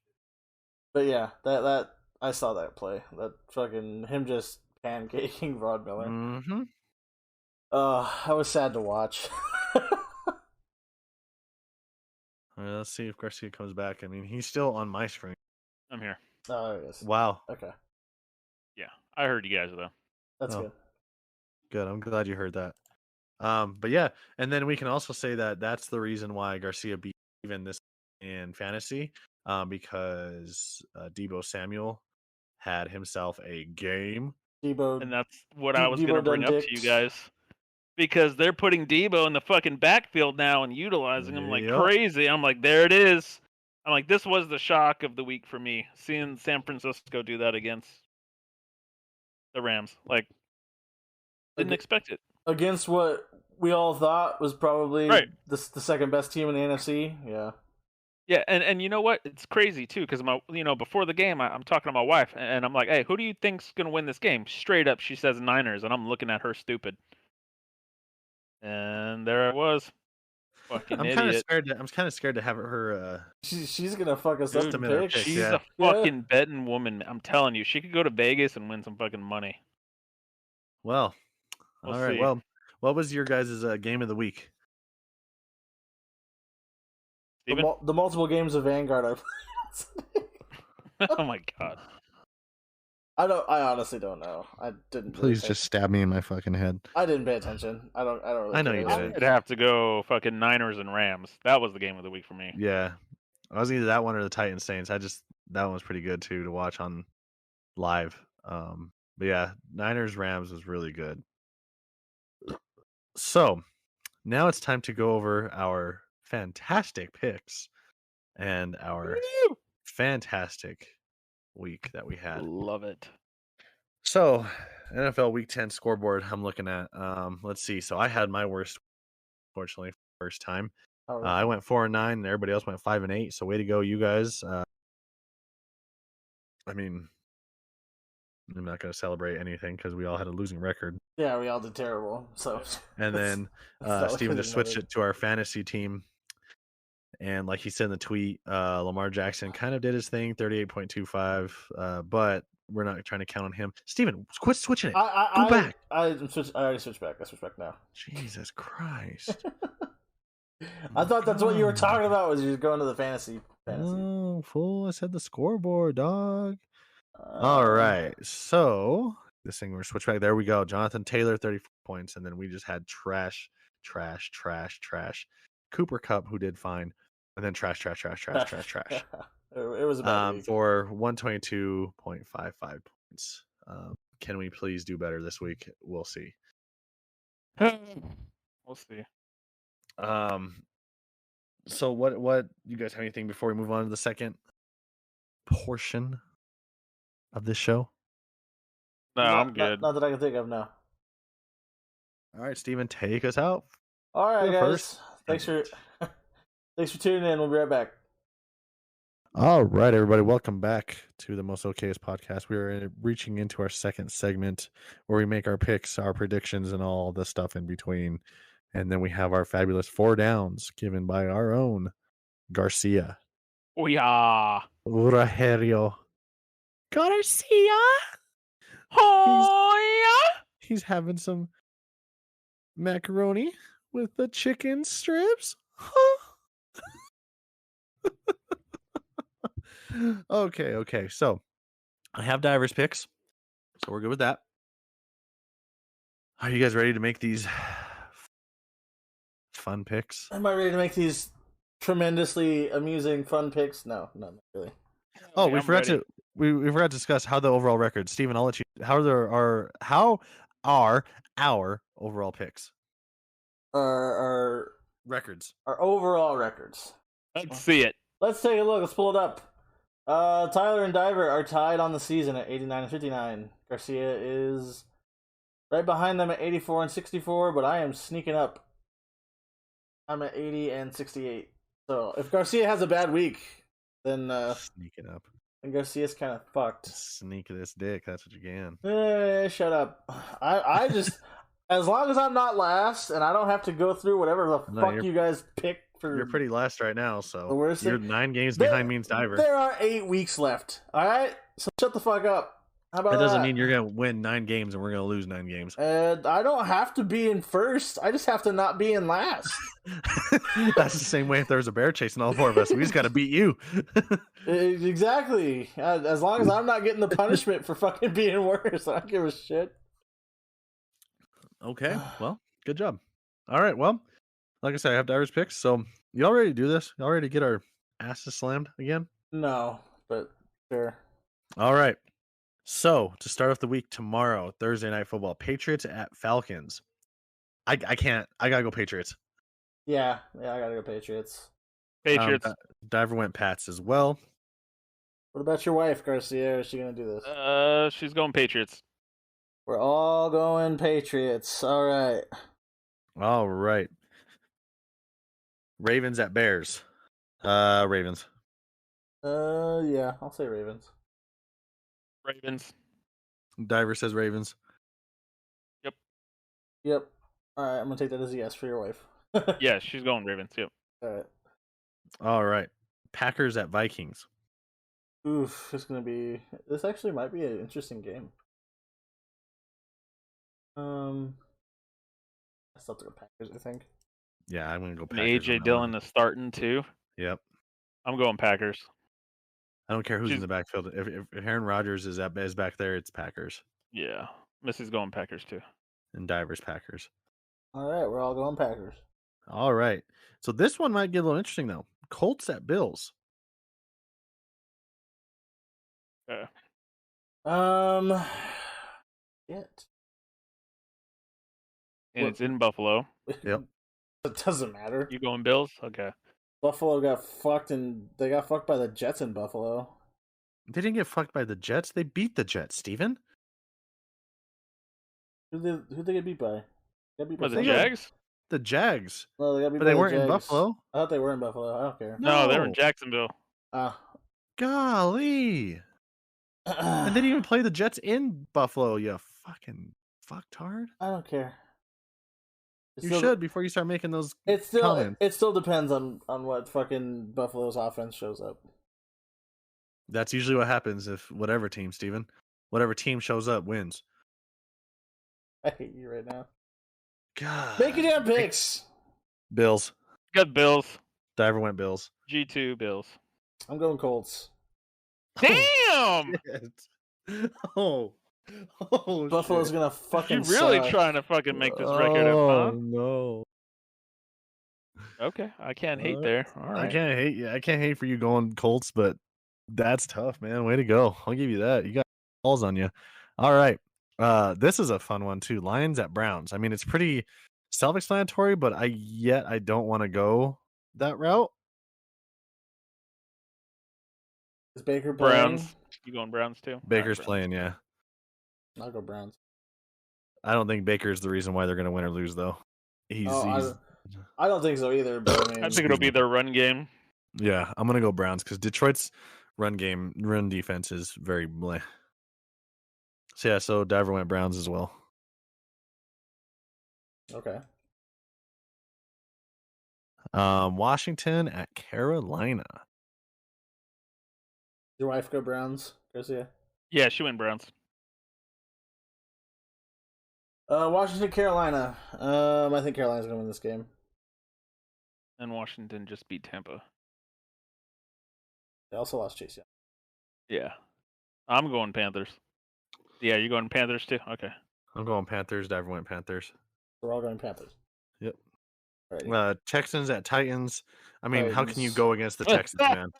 But yeah, that I saw that play. That fucking him just pancaking Von Miller. Mm-hmm. That was sad to watch. Let's see if Garcia comes back. I mean, he's still on my screen. I'm here. Oh, there it is. Wow. Okay. Yeah, I heard you guys though. That's good. Good. I'm glad you heard that. But yeah, and then we can also say that that's the reason why Garcia beat even this in fantasy, because Deebo Samuel had himself a game. And that's what I was going to bring up to you guys. Because they're putting Deebo in the fucking backfield now and utilizing him like crazy. I'm like, there it is. I'm like, this was the shock of the week for me, seeing San Francisco do that against the Rams. Like, didn't expect it. Against what we all thought was probably the second best team in the NFC. Yeah. Yeah, and you know what? It's crazy too, because before the game, I'm talking to my wife, and I'm like, "Hey, who do you think's gonna win this game?" Straight up, she says Niners, and I'm looking at her stupid. And there it was, fucking idiot. I'm kind of scared to have her. She's gonna fuck us up. She's a fucking betting woman. I'm telling you, she could go to Vegas and win some fucking money. Well, we'll all right. See. Well, what was your guys' game of the week? The multiple games of Vanguard I played. Oh my God. I honestly don't know. I didn't. Really Please just stab me in my fucking head. I didn't pay attention. I don't really I know care you this didn't. week. I'd have to go fucking Niners and Rams. That was the game of the week for me. Yeah, I was either that one or the Titans Saints. That one was pretty good too to watch on live. But yeah, Niners Rams was really good. So now it's time to go over our fantastic picks and our fantastic week that we had. Love it. So NFL Week 10 scoreboard I'm looking at. Let's see. So I had my worst, fortunately, first time. I went 4-9, and everybody else went 5-8. So way to go, you guys. I mean, I'm not going to celebrate anything because we all had a losing record. Yeah, we all did terrible. So, and then Steven just switched it to our fantasy team. And like he said in the tweet, Lamar Jackson kind of did his thing, 38.25. But we're not trying to count on him. Steven, quit switching it. Go back. I already switched back. I switched back now. Jesus Christ. I thought that's what you were talking about. Was you going to the fantasy? Oh, fool! I said the scoreboard, dog. All right, so this thing we're switch back. There we go. Jonathan Taylor, 34 points, and then we just had trash. Cooper Cup, who did fine, and then trash. It was about for 122.55 points. Can we please do better this week? We'll see. We'll see. So what you guys have anything before we move on to the second portion of this show? No, I'm good. Not that I can think of. No. All right, Steven, take us out. All right, guys. Thanks for tuning in. We'll be right back. All right, everybody, welcome back to the Most Okayest podcast. We are reaching into our second segment where we make our picks, our predictions, and all the stuff in between. And then we have our fabulous 4 downs given by our own Garcia. Oh, yeah. Uraherio Garcia. Oh, yeah. He's having some macaroni with the chicken strips. Okay. So I have divers picks. So we're good with that. Are you guys ready to make these fun picks? Am I ready to make these tremendously amusing fun picks? No, not really. Oh, we forgot to discuss how the overall record. Steven, I'll let you. How are our overall picks? Our records. Our overall records. Let's see it. Let's take a look. Let's pull it up. Tyler and Diver are tied on the season at 89 and 59. Garcia is right behind them at 84 and 64, but I am sneaking up. I'm at 80 and 68. So if Garcia has a bad week, then sneaking up. And Garcia's kind of fucked. Sneak this dick. That's what you can. Shut up. I just as long as I'm not last and I don't have to go through whatever the fuck you guys pick for. You're pretty last right now, so the worst you're thing. 9 games behind me and Diver. There are 8 weeks left. All right, so shut the fuck up. How about that? Doesn't mean you're gonna win 9 games and we're gonna lose 9 games. I don't have to be in first. I just have to not be in last. That's the same way if there was a bear chasing all 4 of us. We just got to beat you. Exactly. As long as I'm not getting the punishment for fucking being worse, I don't give a shit. Okay. Well, good job. All right. Well, like I said, I have Diver's picks. So you all ready to do this? Y'all ready to get our asses slammed again? No, but sure. All right. So to start off the week tomorrow, Thursday Night Football, Patriots at Falcons. I can't. I gotta go Patriots. Yeah, I gotta go Patriots. Patriots. Diver went Pats as well. What about your wife, Garcia? Is she gonna do this? She's going Patriots. We're all going Patriots. All right. All right. Ravens at Bears. Ravens. Yeah, I'll say Ravens. Ravens. Diver says Ravens. Yep. All right, I'm gonna take that as a yes for your wife. Yeah, she's going Ravens. Yep. All right. All right. Packers at Vikings. Oof, this actually might be an interesting game. I still have to go Packers, I think. Yeah, I'm gonna go And Packers. AJ Dillon is starting too. Yep. I'm going Packers. I don't care who's in She's- the backfield. If Aaron Rodgers is back there, it's Packers Yeah. Missy's going Packers too. and Divers Packers. All right, we're all going Packers. All right. So this one might get a little interesting though. Colts at Bills. Yeah. Shit. And What- it's in Buffalo. Yep. It doesn't matter. You going Bills? Okay. Buffalo got fucked, and they got fucked by the Jets in Buffalo. They didn't get fucked by the Jets. They beat the Jets, Steven. Who'd they get beat by? Got beat by Was it they somebody. got- Jags? The Jags. No, they got beat But by they the weren't in Jags. Buffalo. I thought they were in Buffalo. I don't care. No, they were in No. Jacksonville. Golly. And they didn't even play the Jets in Buffalo, you fucking fucktard. I don't care. You should before you start making those It still comments. it still depends on what fucking Buffalo's offense shows up. That's usually what happens if whatever team, Steven. Whatever team shows up wins. I hate you right now. God. Make your damn picks. Bills. Got Bills. Diver went Bills. G2 Bills. I'm going Colts. Damn! Shit. Oh. Oh, Buffalo's shit. gonna fucking. You really suck. trying to fucking make this record up, Oh, huh? no. Okay, I can't hate there. All right. I can't hate you. I can't hate for you going Colts, but that's tough, man. Way to go. I'll give you that. You got balls on you. All right. This is a fun one too. Lions at Browns. I mean, it's pretty self-explanatory, but I don't want to go that route. Is Baker playing? Browns. You going Browns too? Baker's All right, playing, yeah. I'll go Browns. I don't think Baker's the reason why they're going to win or lose, though. He's I don't think so either. But I mean, I think it'll be their run game. yeah. I'm going to go Browns because Detroit's run defense is very bleh. So yeah, so Diver went Browns as well. okay. Washington at Carolina. Your wife go Browns, Garcia? Yeah, she went Browns. Washington, Carolina. I think Carolina's gonna win this game. And Washington just beat Tampa. They also lost Chase Young. Yeah. I'm going Panthers. Yeah, you're going Panthers too? Okay. I'm going Panthers. Diver went Panthers. We're all going Panthers. Yep. Alrighty. Texans at Titans. I mean, how can you Titans. go against the Texans, man?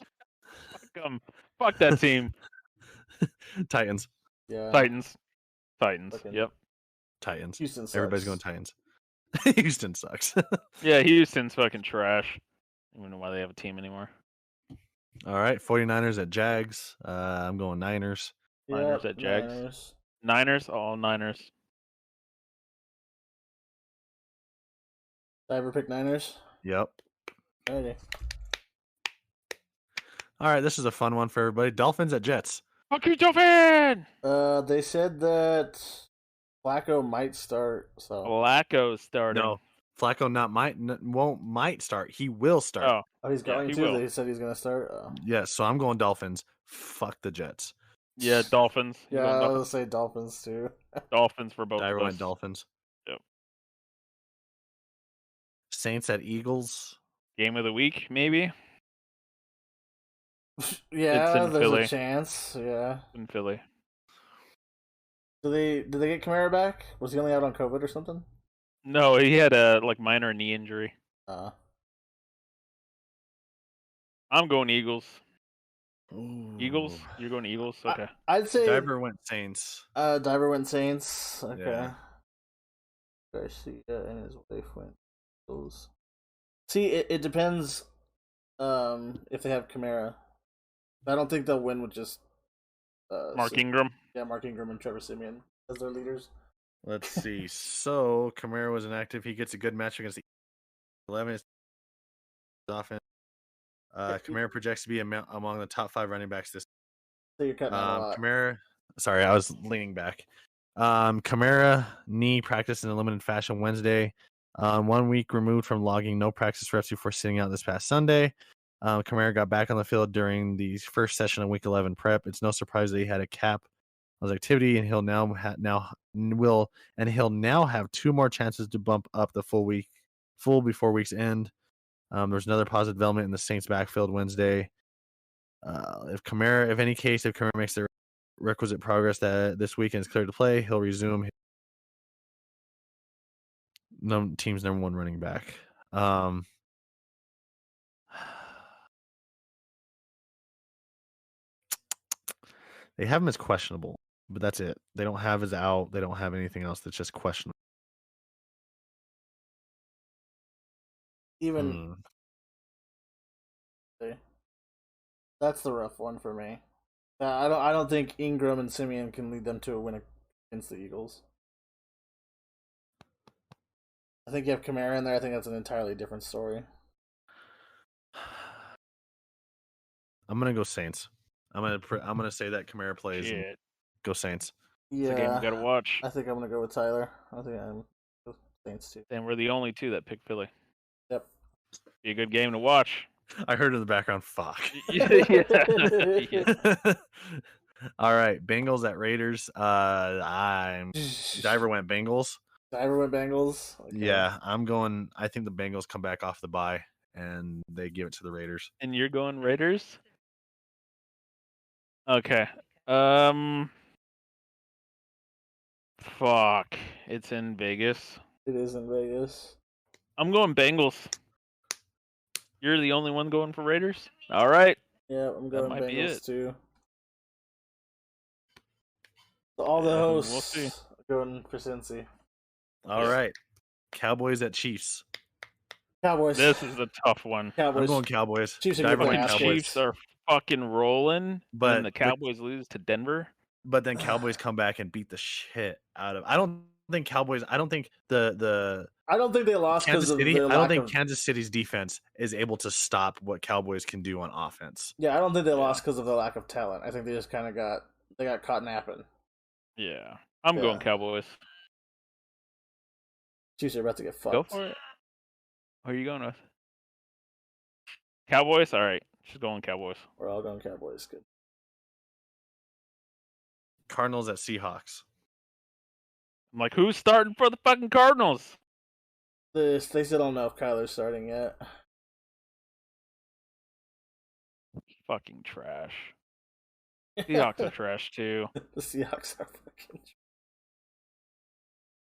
Fuck 'em. Fuck that team. Titans. Yeah. Titans. Fucking- Yep. Titans. Houston sucks. Everybody's going Titans. Houston sucks. Yeah, Houston's fucking trash. I don't know why they have a team anymore. All right, 49ers at Jags. I'm going Niners. Niners Yep, at Jags. Niners. Niners, all Niners. Did I ever pick Niners? Yep. Alrighty. All right, this is a fun one for everybody. Dolphins at Jets. Fuck you, Dolphin! They said that Flacco might start. So Flacco's starting. No, Flacco might start. He will start. Oh, he's Yeah, going he to. will. They said he's gonna start. Oh. Yes, so I'm going Dolphins. Fuck the Jets. yeah, Dolphins. You Yeah, going I was Dolphins? gonna say Dolphins too. Dolphins for both Diver of went us. Dolphins. Yep. Saints at Eagles. Game of the week, maybe? Yeah, in there's Philly. a chance. Yeah. In Philly. Did they get Kamara back? Was he only out on COVID or something? No, he had a minor knee injury. I'm going Eagles. Eagles? You're going Eagles? Okay. I'd say Diver went Saints. Diver went Saints. Okay. Yeah. Garcia and his wife went Eagles. See, it depends if they have Kamara. I don't think they'll win with just Mark Ingram. Yeah, Mark Ingram and Trevor Siemian as their leaders. Let's see. So Kamara was inactive. He gets a good match against the 11 offense. Kamara projects to be among the top 5 running backs this. So you're cutting out a lot. Kamara. Sorry, I was leaning back. Kamara knee practiced in a limited fashion Wednesday. 1 week removed from logging no practice reps before sitting out this past Sunday. Kamara got back on the field during the first session of Week 11 prep. It's no surprise that he had a cap on his activity, and he'll now have 2 more chances to bump up the full before week's end. There's another positive development in the Saints backfield Wednesday. If Kamara makes the requisite progress that this weekend is clear to play, he'll resume team's number 1 running back. They have him as questionable, but that's it. They don't have his out. They don't have anything else that's just questionable. Even that's the rough one for me. I don't think Ingram and Simeon can lead them to a win against the Eagles. I think you have Kamara in there. I think that's an entirely different story. I'm gonna go Saints. I'm gonna say that Kamara plays. And go Saints. Yeah, it's a game we gotta watch. I think I'm gonna go with Tyler. I think I'm go Saints too. And we're the only two that pick Philly. Yep. Be a good game to watch. I heard in the background, fuck. Yeah. All right, Bengals at Raiders. Diver went Bengals. Diver went Bengals. Okay. Yeah, I'm going. I think the Bengals come back off the bye and they give it to the Raiders. And you're going Raiders? Okay. Fuck. It's in Vegas. It is in Vegas. I'm going Bengals. You're the only one going for Raiders? All right. Yeah, I'm going Bengals too. So all the hosts are going for Cincy. All right. Cowboys at Chiefs. Cowboys. This is a tough one. Cowboys. I'm going Cowboys. Chiefs are fucking rolling, but the Cowboys lose to Denver. But then Cowboys come back and beat the shit out of. I don't think the. I don't think they lost because of their I don't think Kansas City's defense is able to stop what Cowboys can do on offense. Yeah, I don't think they lost because of the lack of talent. I think they just kind of got caught napping. Yeah, I'm going Cowboys. Chiefs are about to get fucked. Go for it. Who are you going with? Cowboys? All right. She's going Cowboys. We're all going Cowboys. Good. Cardinals at Seahawks. I'm like, who's starting for the fucking Cardinals? They still don't know if Kyler's starting yet. Fucking trash. Seahawks are trash too. The Seahawks are fucking trash.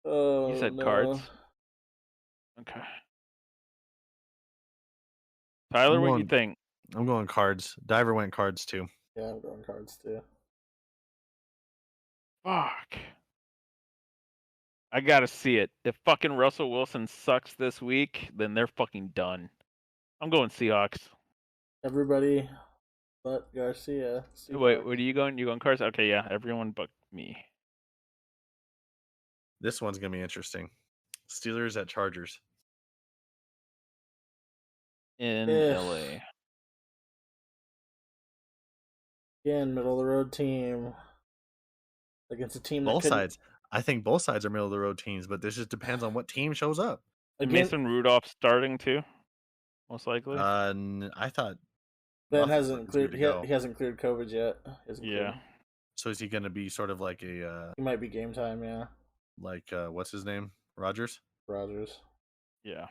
Oh, you said no. Cards? Okay. Tyler, what do you think? I'm going Cards. Diver went Cards too. Yeah, I'm going Cards too. Fuck. I gotta see it. If fucking Russell Wilson sucks this week, then they're fucking done. I'm going Seahawks. Everybody but Garcia. Seahawks. Wait, what are you going? You going Cards? Okay, yeah. Everyone but me. This one's gonna be interesting. Steelers at Chargers. In LA. Again, middle of the road team. Against a team both sides. I think both sides are middle of the road teams, but this just depends on what team shows up. Mason Rudolph starting too, most likely. I thought Ben hasn't cleared. He hasn't cleared COVID yet. Yeah. So is he going to be sort of like a? He might be game time. Yeah. Like what's his name? Rogers. Yeah.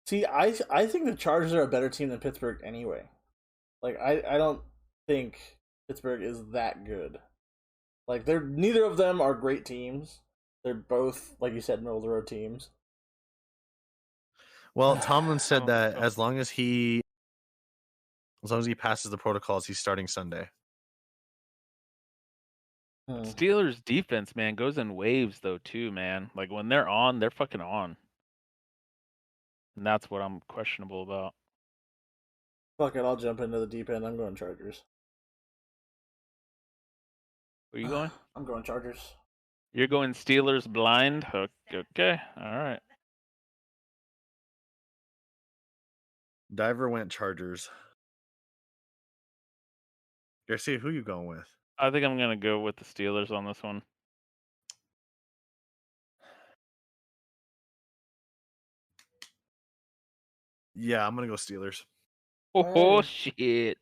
See, I think the Chargers are a better team than Pittsburgh anyway. Like I don't think Pittsburgh is that good. Like neither of them are great teams. They're both, like you said, middle of the road teams. Well, Tomlin said that as long as he passes the protocols, he's starting Sunday. Steelers defense, man, goes in waves though too, man. Like when they're on, they're fucking on. And that's what I'm questionable about. Fuck it, I'll jump into the deep end. I'm going Chargers. Where are you going? I'm going Chargers. You're going Steelers blind? Okay. All right. Diver went Chargers. Garcia, who you going with? I think I'm going to go with the Steelers on this one. Yeah, I'm going to go Steelers. Oh, shit.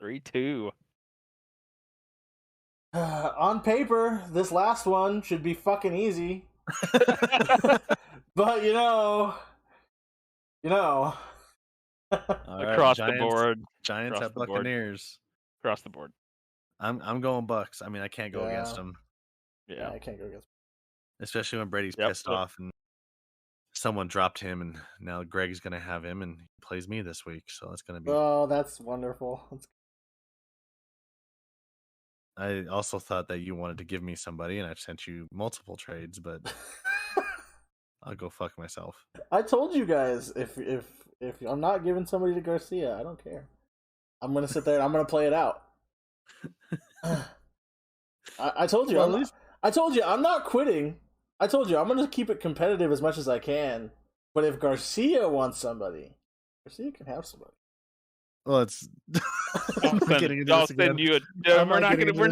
3-2. On paper, this last one should be fucking easy. But you know. Across the board. Giants at Buccaneers. across the board. I'm going Bucks. I mean, I can't go against them, Yeah, Yeah. I can't go against. especially when Brady's Yep. pissed off and someone dropped him, and now Greg's gonna have him, and he plays me this week, so it's gonna be. Oh, that's wonderful. I also thought that you wanted to give me somebody, and I sent you multiple trades, but I'll go fuck myself. I told you guys if I'm not giving somebody to Garcia, I don't care. I'm gonna sit there and I'm gonna play it out. I told you. Well, I told you I'm not quitting. I told you I'm gonna keep it competitive as much as I can. But if Garcia wants somebody, Garcia can have somebody. Well, it's. I'll send you a. We're not gonna do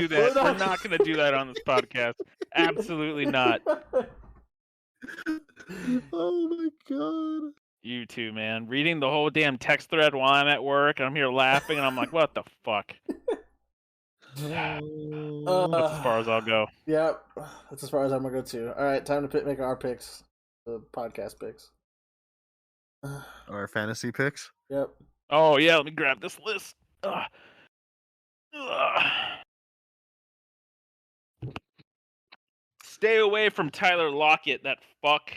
that. We're not gonna do that on this podcast. Absolutely not. Oh my god. You too, man. Reading the whole damn text thread while I'm at work, and I'm here laughing, and I'm like, what the fuck? That's as far as I'll go. Yep, that's as far as I'm gonna go too. All right, time to make our picks, the podcast picks. Our fantasy picks. Yep. Oh yeah, let me grab this list. Stay away from Tyler Lockett, that fuck.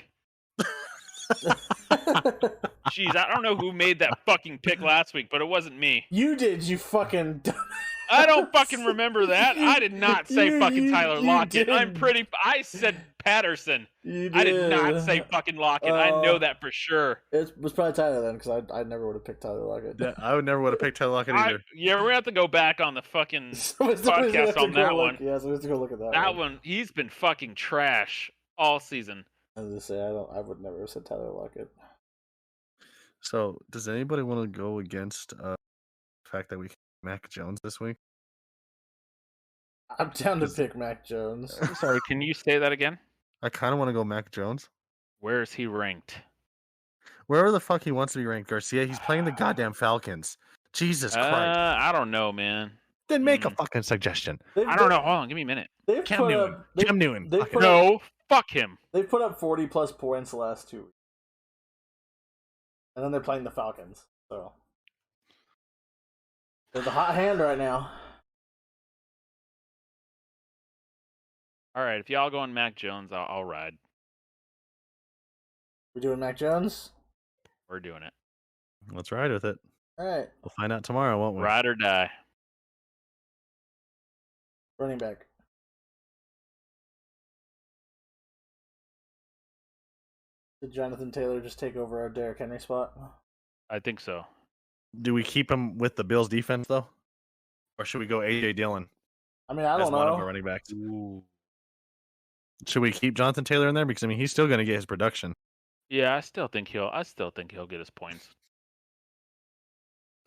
Jeez, I don't know who made that fucking pick last week, but it wasn't me. You did, you fucking. I don't fucking remember that. I did not say fucking Tyler Lockett. I said Patterson. I did not say fucking Lockett. I know that for sure. It was probably Tyler then, because I never would have picked Tyler Lockett. Yeah, I would never would have picked Tyler Lockett either. Yeah, we're gonna have to go back on the fucking podcast on that one. Yeah, so we have to go look at that. That one, he's been fucking trash all season. As I say, I would never have said Tyler Lockett. So, does anybody want to go against the fact that we Mac Jones this week? I'm down to pick Mac Jones. Sorry, can you say that again? I kind of want to go Mac Jones. Where is he ranked? Wherever the fuck he wants to be ranked, Garcia. He's playing the goddamn Falcons. Jesus Christ. I don't know, man. Then make a fucking suggestion. I don't know. Hold on, give me a minute. Cam Newton. No, fuck him. They've put up 40 plus points the last 2 weeks. And then they're playing the Falcons. So they're the hot hand right now. All right, if y'all going Mac Jones, I'll ride. We doing Mac Jones? We're doing it. Let's ride with it. All right. We'll find out tomorrow, won't we? Ride or die. Running back. Did Jonathan Taylor just take over our Derrick Henry spot? I think so. Do we keep him with the Bills defense though, or should we go AJ Dillon? I mean, I don't know. One of our running backs. Ooh. Should we keep Jonathan Taylor in there because I mean he's still going to get his production. Yeah, I still think he'll get his points.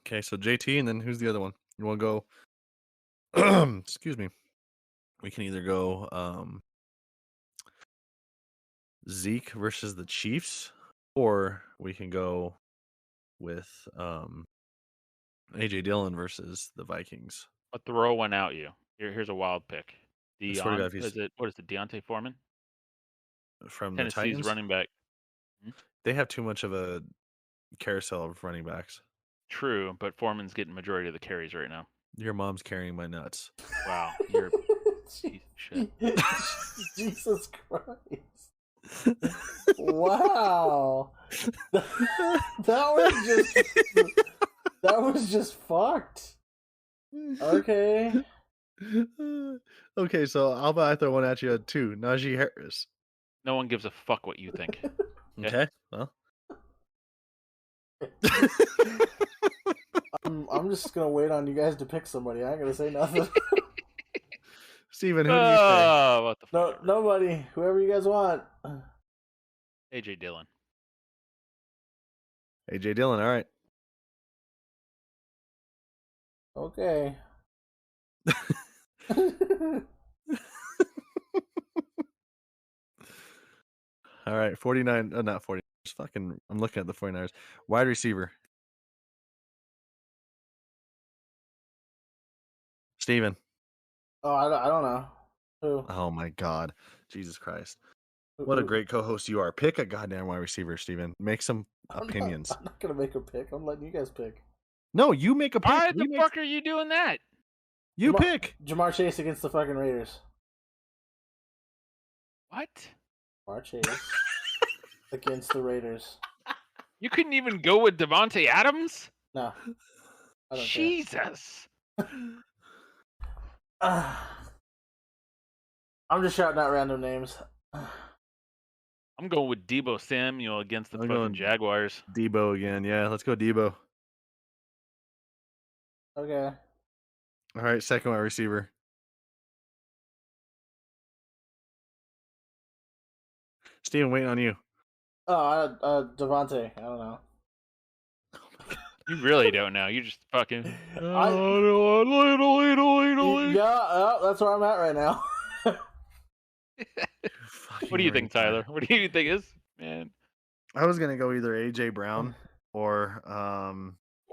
Okay, so JT, and then who's the other one? You want to go? Excuse me. We can either go Zeke versus the Chiefs, or we can go with AJ Dillon versus the Vikings. I'll throw one out you. Here's a wild pick. What is it? Deontay Foreman? From Tennessee's the Titans? running back. They have too much of a carousel of running backs. True, but Foreman's getting majority of the carries right now. Your mom's carrying my nuts. Wow, you're a piece of shit. Jesus Christ. Wow. That was just fucked. Okay. Okay, so how about I throw one at you too? Najee Harris. No one gives a fuck what you think. Okay, well. I'm just gonna wait on you guys to pick somebody. I ain't gonna say nothing. Steven, who do you think? What the fuck? No, nobody. Whoever you guys want. AJ Dillon. AJ Dillon, all right. Okay. All right, 49. Not 49. Fucking, I'm looking at the 49ers. Wide receiver. Steven. Oh, I don't know. Who? Oh my God. Jesus Christ. What a great co-host you are. Pick a goddamn wide receiver, Steven. Make some opinions. I'm not gonna make a pick. I'm letting you guys pick. No, you make a pick. Why the fuck are you doing that? You pick. Jamar Chase against the fucking Raiders. What? Jamar Chase against the Raiders. You couldn't even go with Devontae Adams? No. I don't Jesus. I'm just shouting out random names. I'm going with Deebo Samuel against the fucking Jaguars. Deebo again. Yeah, let's go Deebo. Okay. All right, second wide receiver. Steven, waiting on you. Oh, Devontae. I don't know. You really don't know. You just fucking. Yeah, that's where I'm at right now. What do you think, Tyler? What do you think is, man? I was gonna go either AJ Brown or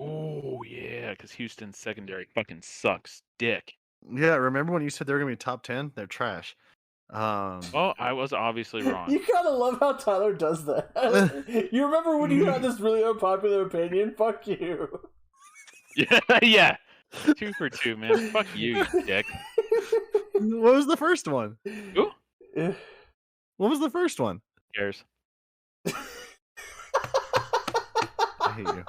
Oh yeah, because Houston's secondary fucking sucks dick. Yeah, remember when you said they were gonna be top 10? They're trash. Well, I was obviously wrong. You kind of love how Tyler does that. You remember when you had this really unpopular opinion? Fuck you. Yeah. 2 for 2, man. Fuck you, you dick. What was the first one? Who? What was the first one? Who cares? I hate you.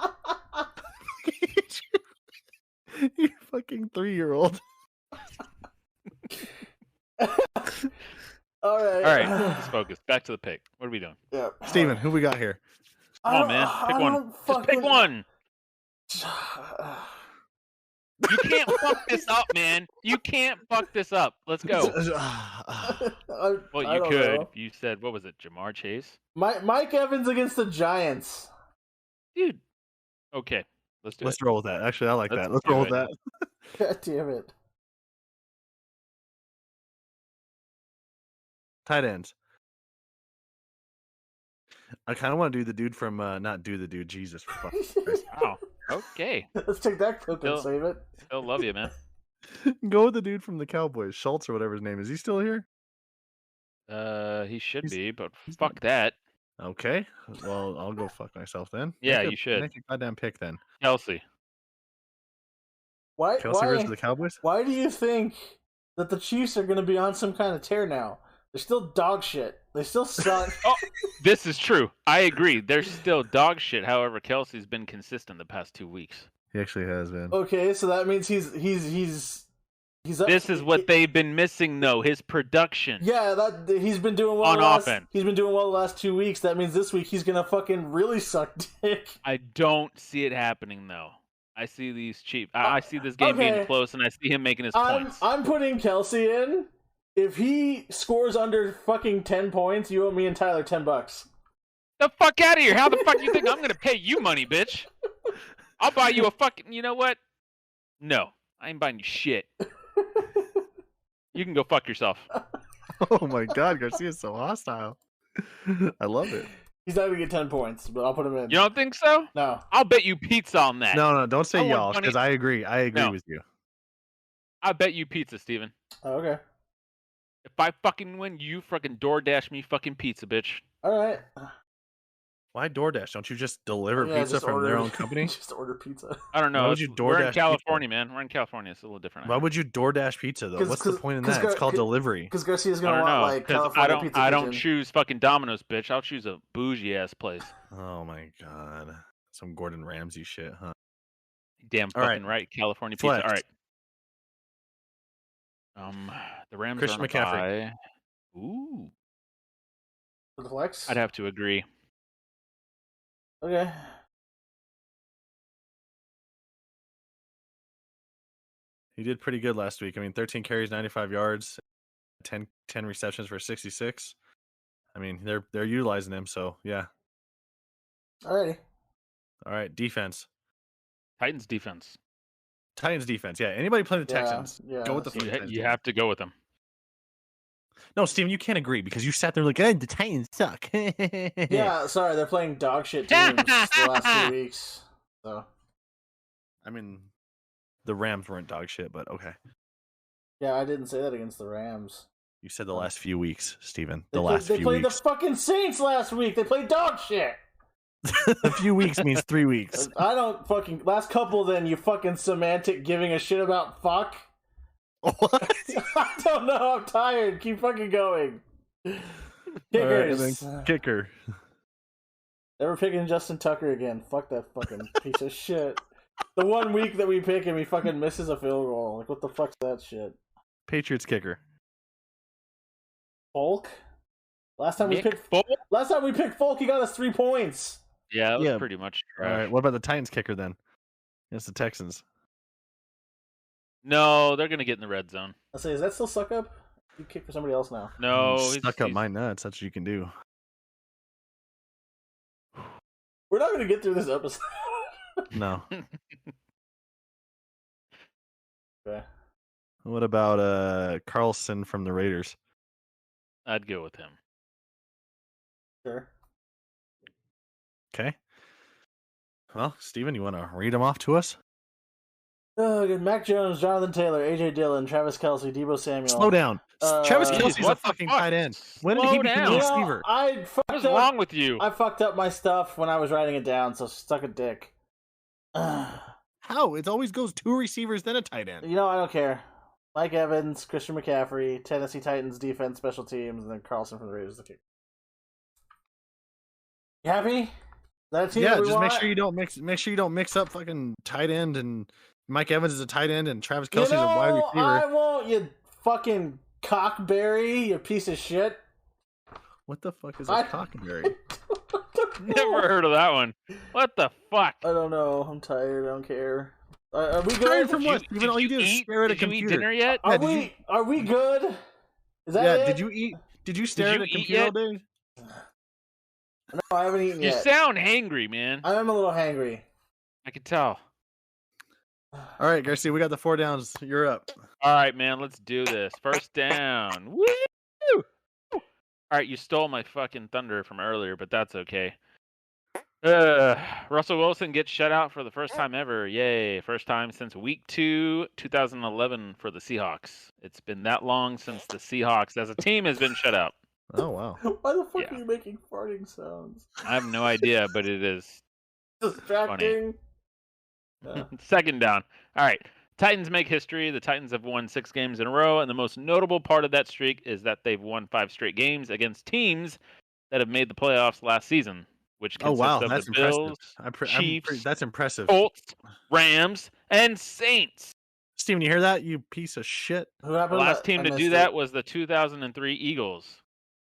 You fucking 3-year-old. All right. Let's focus. Back to the pick. What are we doing? Yeah. Steven, who we got here? Come on, man. Pick one. Just pick one. You can't fuck this up, man. You can't fuck this up. Let's go. Well, you could. Know. You said, what was it, Jamar Chase? Mike Evans against the Giants. Dude. Okay. Let's roll with that. Actually, I like that. Let's roll with that. God damn it. Tight ends. I kind of want to do the dude from, not do the dude, Jesus. Oh, okay. Let's take that clip and save it. Still love you, man. Go with the dude from the Cowboys, Schultz or whatever his name is. He still here? He should be, but fuck that. Okay. Well, I'll go fuck myself then. Yeah, you should. Make a goddamn pick then. Kelsey. Kelsey versus the Cowboys? Why do you think that the Chiefs are going to be on some kind of tear now? They're still dog shit. They still suck. Oh, this is true. I agree. They're still dog shit. However, Kelsey's been consistent the past 2 weeks. He actually has been. Okay, so that means he's up. This is what they've been missing, though. His production. Yeah, he's been doing well on offense. He's been doing well the last 2 weeks. That means this week he's gonna fucking really suck dick. I don't see it happening though. I see these cheap. I see this game being close, and I see him making his points. I'm putting Kelsey in. If he scores under fucking 10 points, you owe me and Tyler $10. The fuck out of here! How the fuck do you think I'm gonna pay you money, bitch? I'll buy you a fucking. You know what? No, I ain't buying you shit. You can go fuck yourself. Oh my god, Garcia's so hostile. I love it. He's not gonna get 10 points, but I'll put him in. You don't think so? No. I'll bet you pizza on that. No, don't say y'all, because I agree. I agree with you. I bet you pizza, Steven. Oh, okay. If I fucking win, you fucking DoorDash me fucking pizza, bitch. All right. Why DoorDash? Don't you just deliver pizza from their own company? Just order pizza. I don't know. Why would you DoorDash We're in California, pizza? man. We're in California. It's a little different. Why would you DoorDash pizza though? What's the point in that? It's called delivery. Because Garcia's gonna want like California pizza. I don't choose fucking Domino's, bitch. I'll choose a bougie ass place. Oh my god, some Gordon Ramsay shit, huh? Damn fucking right, California pizza. All right. The Rams Christian are McCaffrey. Ooh. For the flex? I'd have to agree. Okay. He did pretty good last week. I mean, 13 carries, 95 yards, 10 receptions for 66. I mean, they're utilizing him, so yeah. Alrighty. All right, defense. Titans defense. Yeah. Anybody playing the Texans? Yeah, go with the You have to go with them. No, Steven, you can't agree because you sat there like, the Titans suck. Yeah, sorry, they're playing dog shit teams the last 2 weeks. So, I mean, the Rams weren't dog shit, but okay. Yeah, I didn't say that against the Rams. You said the last few weeks, Steven. They played the fucking Saints last week. They played dog shit. A few weeks means 3 weeks. I don't fucking last couple. Then you fucking semantic giving a shit about fuck. What? I don't know. I'm tired. Keep fucking going. Kickers. Right, and then kicker. Never picking Justin Tucker again. Fuck that fucking piece of shit. The 1 week that we pick him, he fucking misses a field goal. Like, what the fuck's that shit? Patriots kicker. Folk? Last time we picked Folk, he got us 3 points. Yeah, that was Yeah. pretty much All trash. right. What about the Titans kicker then? It's the Texans. No, they're gonna get in the red zone. I say, is that still suck up? You kick for somebody else now. No, Stuck up my nuts. That's what you can do. We're not gonna get through this episode. No. Okay. What about Carlson from the Raiders? I'd go with him. Sure. Okay. Well, Steven, you want to read them off to us? Oh, good. Mac Jones, Jonathan Taylor, AJ Dillon, Travis Kelce, Debo Samuel. Slow down. Travis Jeez, Kelce's a what the fucking fuck? tight end. When did he Slow become down. a You know, receiver? I What's wrong with you? I fucked up my stuff when I was writing it down, so suck a dick. How? It always goes 2 receivers, then a tight end. You know, I don't care. Mike Evans, Christian McCaffrey, Tennessee Titans defense, special teams, and then Carlson from the Raiders. The kicker. You happy? Is that a team Yeah, that we just want? make sure you don't mix up fucking tight end and Mike Evans is a tight end and Travis Kelce's a wide receiver. I won't, you fucking cockberry, you piece of shit. What the fuck is a cockberry? Never heard of that one. What the fuck? I don't know. I'm tired. I don't care. Are we Tired good? from what? Even all you do is stare at a Did you eat computer. dinner yet? Are we good? Is that Yeah, it? did you eat? Did you stare at you a eat computer all yet? day? No, I haven't eaten You yet. sound hangry, man. I am a little hangry. I can tell. All right, Garcia, we got the 4 downs. You're up. All right, man, let's do this. First down. Woo! All right, you stole my fucking thunder from earlier, but that's okay. Russell Wilson gets shut out for the first time ever. Yay. First time since week 2, 2011 for the Seahawks. It's been that long since the Seahawks as a team has been shut out. Oh wow. Why the fuck Yeah. are you making farting sounds? I have no idea, but it is Distracting. Yeah. Second down. All right. Titans make history. The Titans have won 6 games in a row, and the most notable part of that streak is that they've won 5 straight games against teams that have made the playoffs last season, which Oh consists wow, of that's the impressive. Bills, Chiefs, That's impressive. Colts, Rams, and Saints. Steven, you hear that? You piece of shit. Who The happened? last team I to missed do it. that was the 2003 Eagles,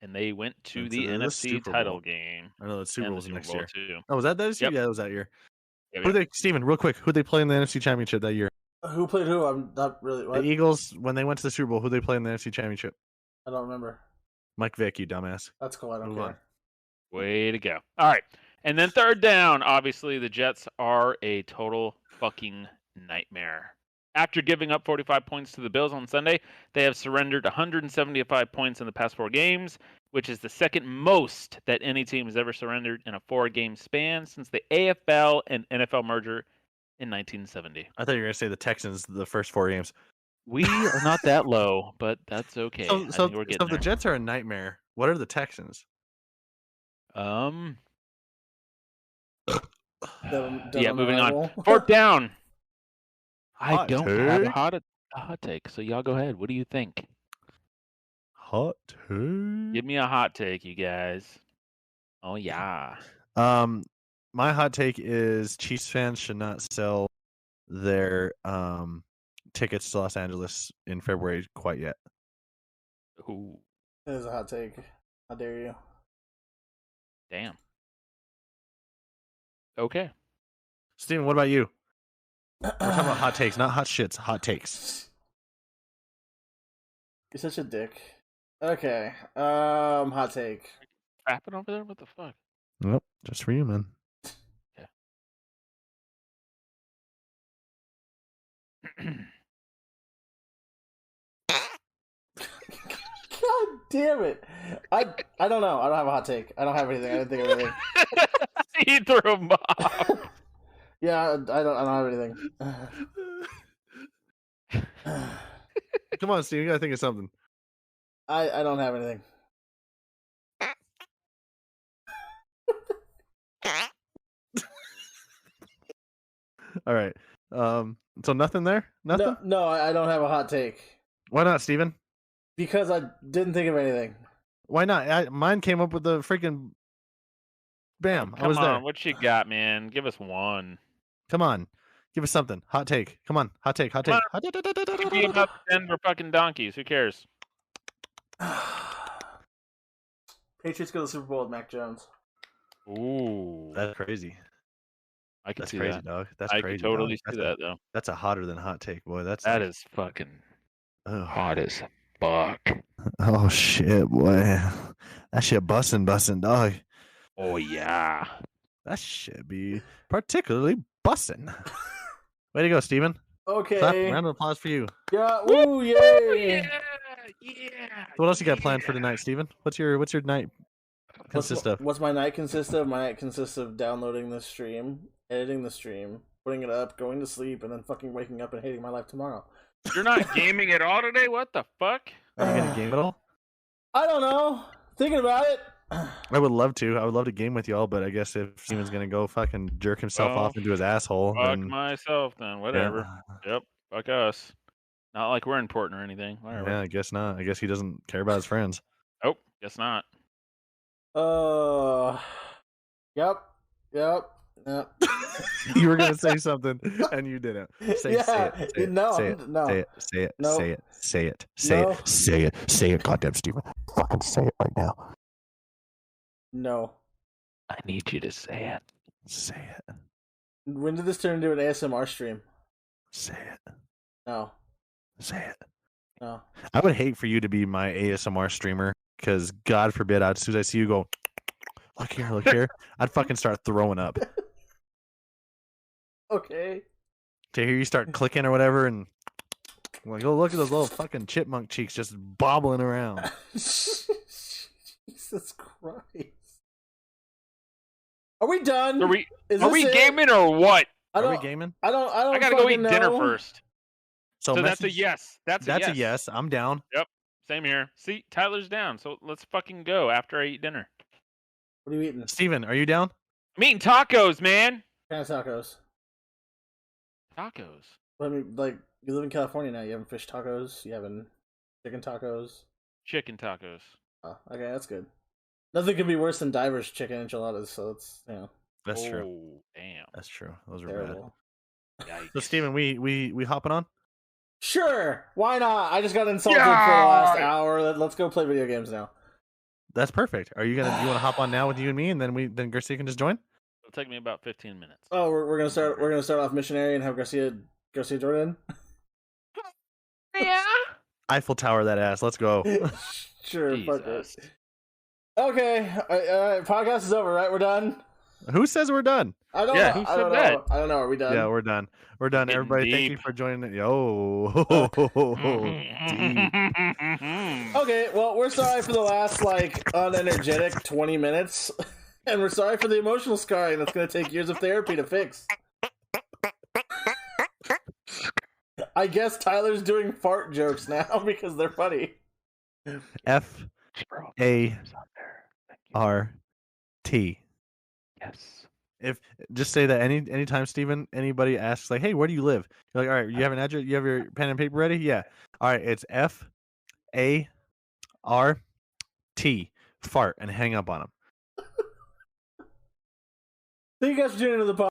and they went to Went the to the NFC Super title Bowl. game. I know the Super and Bowl's the next Super year. Bowl too. Oh, was that this year? Yep. Yeah, it was that year. Yep, Who yep. they, Steven, real quick, who they play in the NFC Championship that year? Who played who? I'm not really. What? The Eagles, when they went to the Super Bowl, who they play in the NFC Championship? I don't remember. Mike Vick, you dumbass. That's cool. I don't Move care. on. Way to go. All right. And then third down, obviously the Jets are a total fucking nightmare. After giving up 45 points to the Bills on Sunday, they have surrendered 175 points in the past 4 games, which is the second most that any team has ever surrendered in a 4-game span since the AFL and NFL merger in 1970. I thought you were gonna say the Texans the first 4 games. We are not that low, but that's okay. I So think we're if getting the there. Jets are a nightmare, what are the Texans? Yeah, on moving on. arrival. Fourth down. I Hot don't have take? a hot take, so y'all go ahead. What do you think? Hot take. Give me a hot take, you guys. Oh yeah. My hot take is Chiefs fans should not sell their tickets to Los Angeles in February quite yet. Ooh, That is a hot take. How dare you? damn. Okay. Steven, what about you? We're talking about hot takes, not hot shits, hot takes. You're such a dick. Okay. Hot take. Trapping over there? What the fuck? Nope, just for you, man. God damn it! I don't know. I don't have a hot take. I don't have anything. I didn't think of anything. He threw him off. Yeah, I don't have anything. Come on, Steven, you gotta think of something. I don't have anything. All right. So nothing there? Nothing? No, I don't have a hot take. Why not, Steven? Because I didn't think of anything. Why not? Mine came up with the freaking bam. I was Come there. on, what you got, man? Give us one. Come on. Give us something. Hot take. Come on. Hot take. Hot take. Hot Could be about the Denver fucking Donkeys. Who cares? Patriots go to the Super Bowl with Mac Jones. Ooh, That's crazy. I can That's see crazy, that. dog. That's I crazy. can totally dog. see that though. That's a hotter than hot take, boy. That's That like, is fucking ugh. hot as fuck. Oh shit, boy. That shit busting, dog. Oh yeah. That shit be particularly busting. Way to go, Steven. Okay. Clap. Round of applause for you. Yeah. Woo! Yay! Yeah. What else you got planned for tonight, Steven? What's your night consist of? What's my night consist of? My night consists of downloading the stream, editing the stream, putting it up, going to sleep, and then fucking waking up and hating my life tomorrow. You're not gaming at all today? What the fuck? Are you gonna game at all? I don't know. Thinking about it. I would love to. I would love to game with y'all, but I guess if Steven's gonna go fucking jerk himself Well, off into his asshole, Fuck then myself then. Whatever. Yep. Fuck us. Not like we're important or anything. Whatever. yeah, I guess not. I guess he doesn't care about his friends. Oh, guess not. Yep. You were gonna say something and you didn't. Say it. Say it. No, say it. no. Say it. Say it. No. Say it. Say it. Say No. it. Say it. Say it. Goddamn Steven. Fucking say it right now. No. I need you to say it. Say it. When did this turn into an ASMR stream? Say it. No. Say it. No. I would hate for you to be my ASMR streamer because God forbid, as soon as I see you go, look here, I'd fucking start throwing up. Okay. To hear you start clicking or whatever, and I'm like, oh, look at those little fucking chipmunk cheeks just bobbling around. Jesus Christ. Are we done? Are we it? gaming or what? Are we gaming? I don't I gotta go eat fucking dinner know. first. So that's a message- yes. That's a yes. I'm down. Yep. Same here. See, Tyler's down. So let's fucking go after I eat dinner. What are you eating? Steven, are you down? I'm eating tacos, man. What kind of tacos? Tacos. I mean, like, you live in California now. You having fish tacos? You having chicken tacos? Chicken tacos. Oh, okay, that's good. Nothing could be worse than Diver's chicken enchiladas, so it's, That's true. Oh, damn. That's true. Those are terrible. bad. Yikes. So Steven, we hopping on? Sure, why not? I just got insulted for the Yeah! last hour. Let's go play video games now. That's perfect. Are you gonna? You want to hop on now with you and me, and then Garcia can just join? It'll take me about 15 minutes. Oh, we're gonna start. We're gonna start off missionary and have Garcia Jordan. Yeah. Eiffel Tower that ass. Let's go. Sure, fuck it. Jesus. Okay, all right, podcast is over, right? We're done. Who says we're done? I don't Yeah, know. who I don't said know. I don't know. Are we done? Yeah, we're done. We're done. Getting Everybody, thank you deep. for joining. Yo. Deep. Okay, well, we're sorry for the last, unenergetic 20 minutes. And we're sorry for the emotional scarring that's going to take years of therapy to fix. I guess Tyler's doing fart jokes now because they're funny. FART. Yes. If just say that anytime Steven, anybody asks like, hey, where do you live? You're like, all right, you have an address, you have your pen and paper ready? Yeah. All right, it's FART. Fart, and hang up on him. Thank you guys for tuning into the podcast.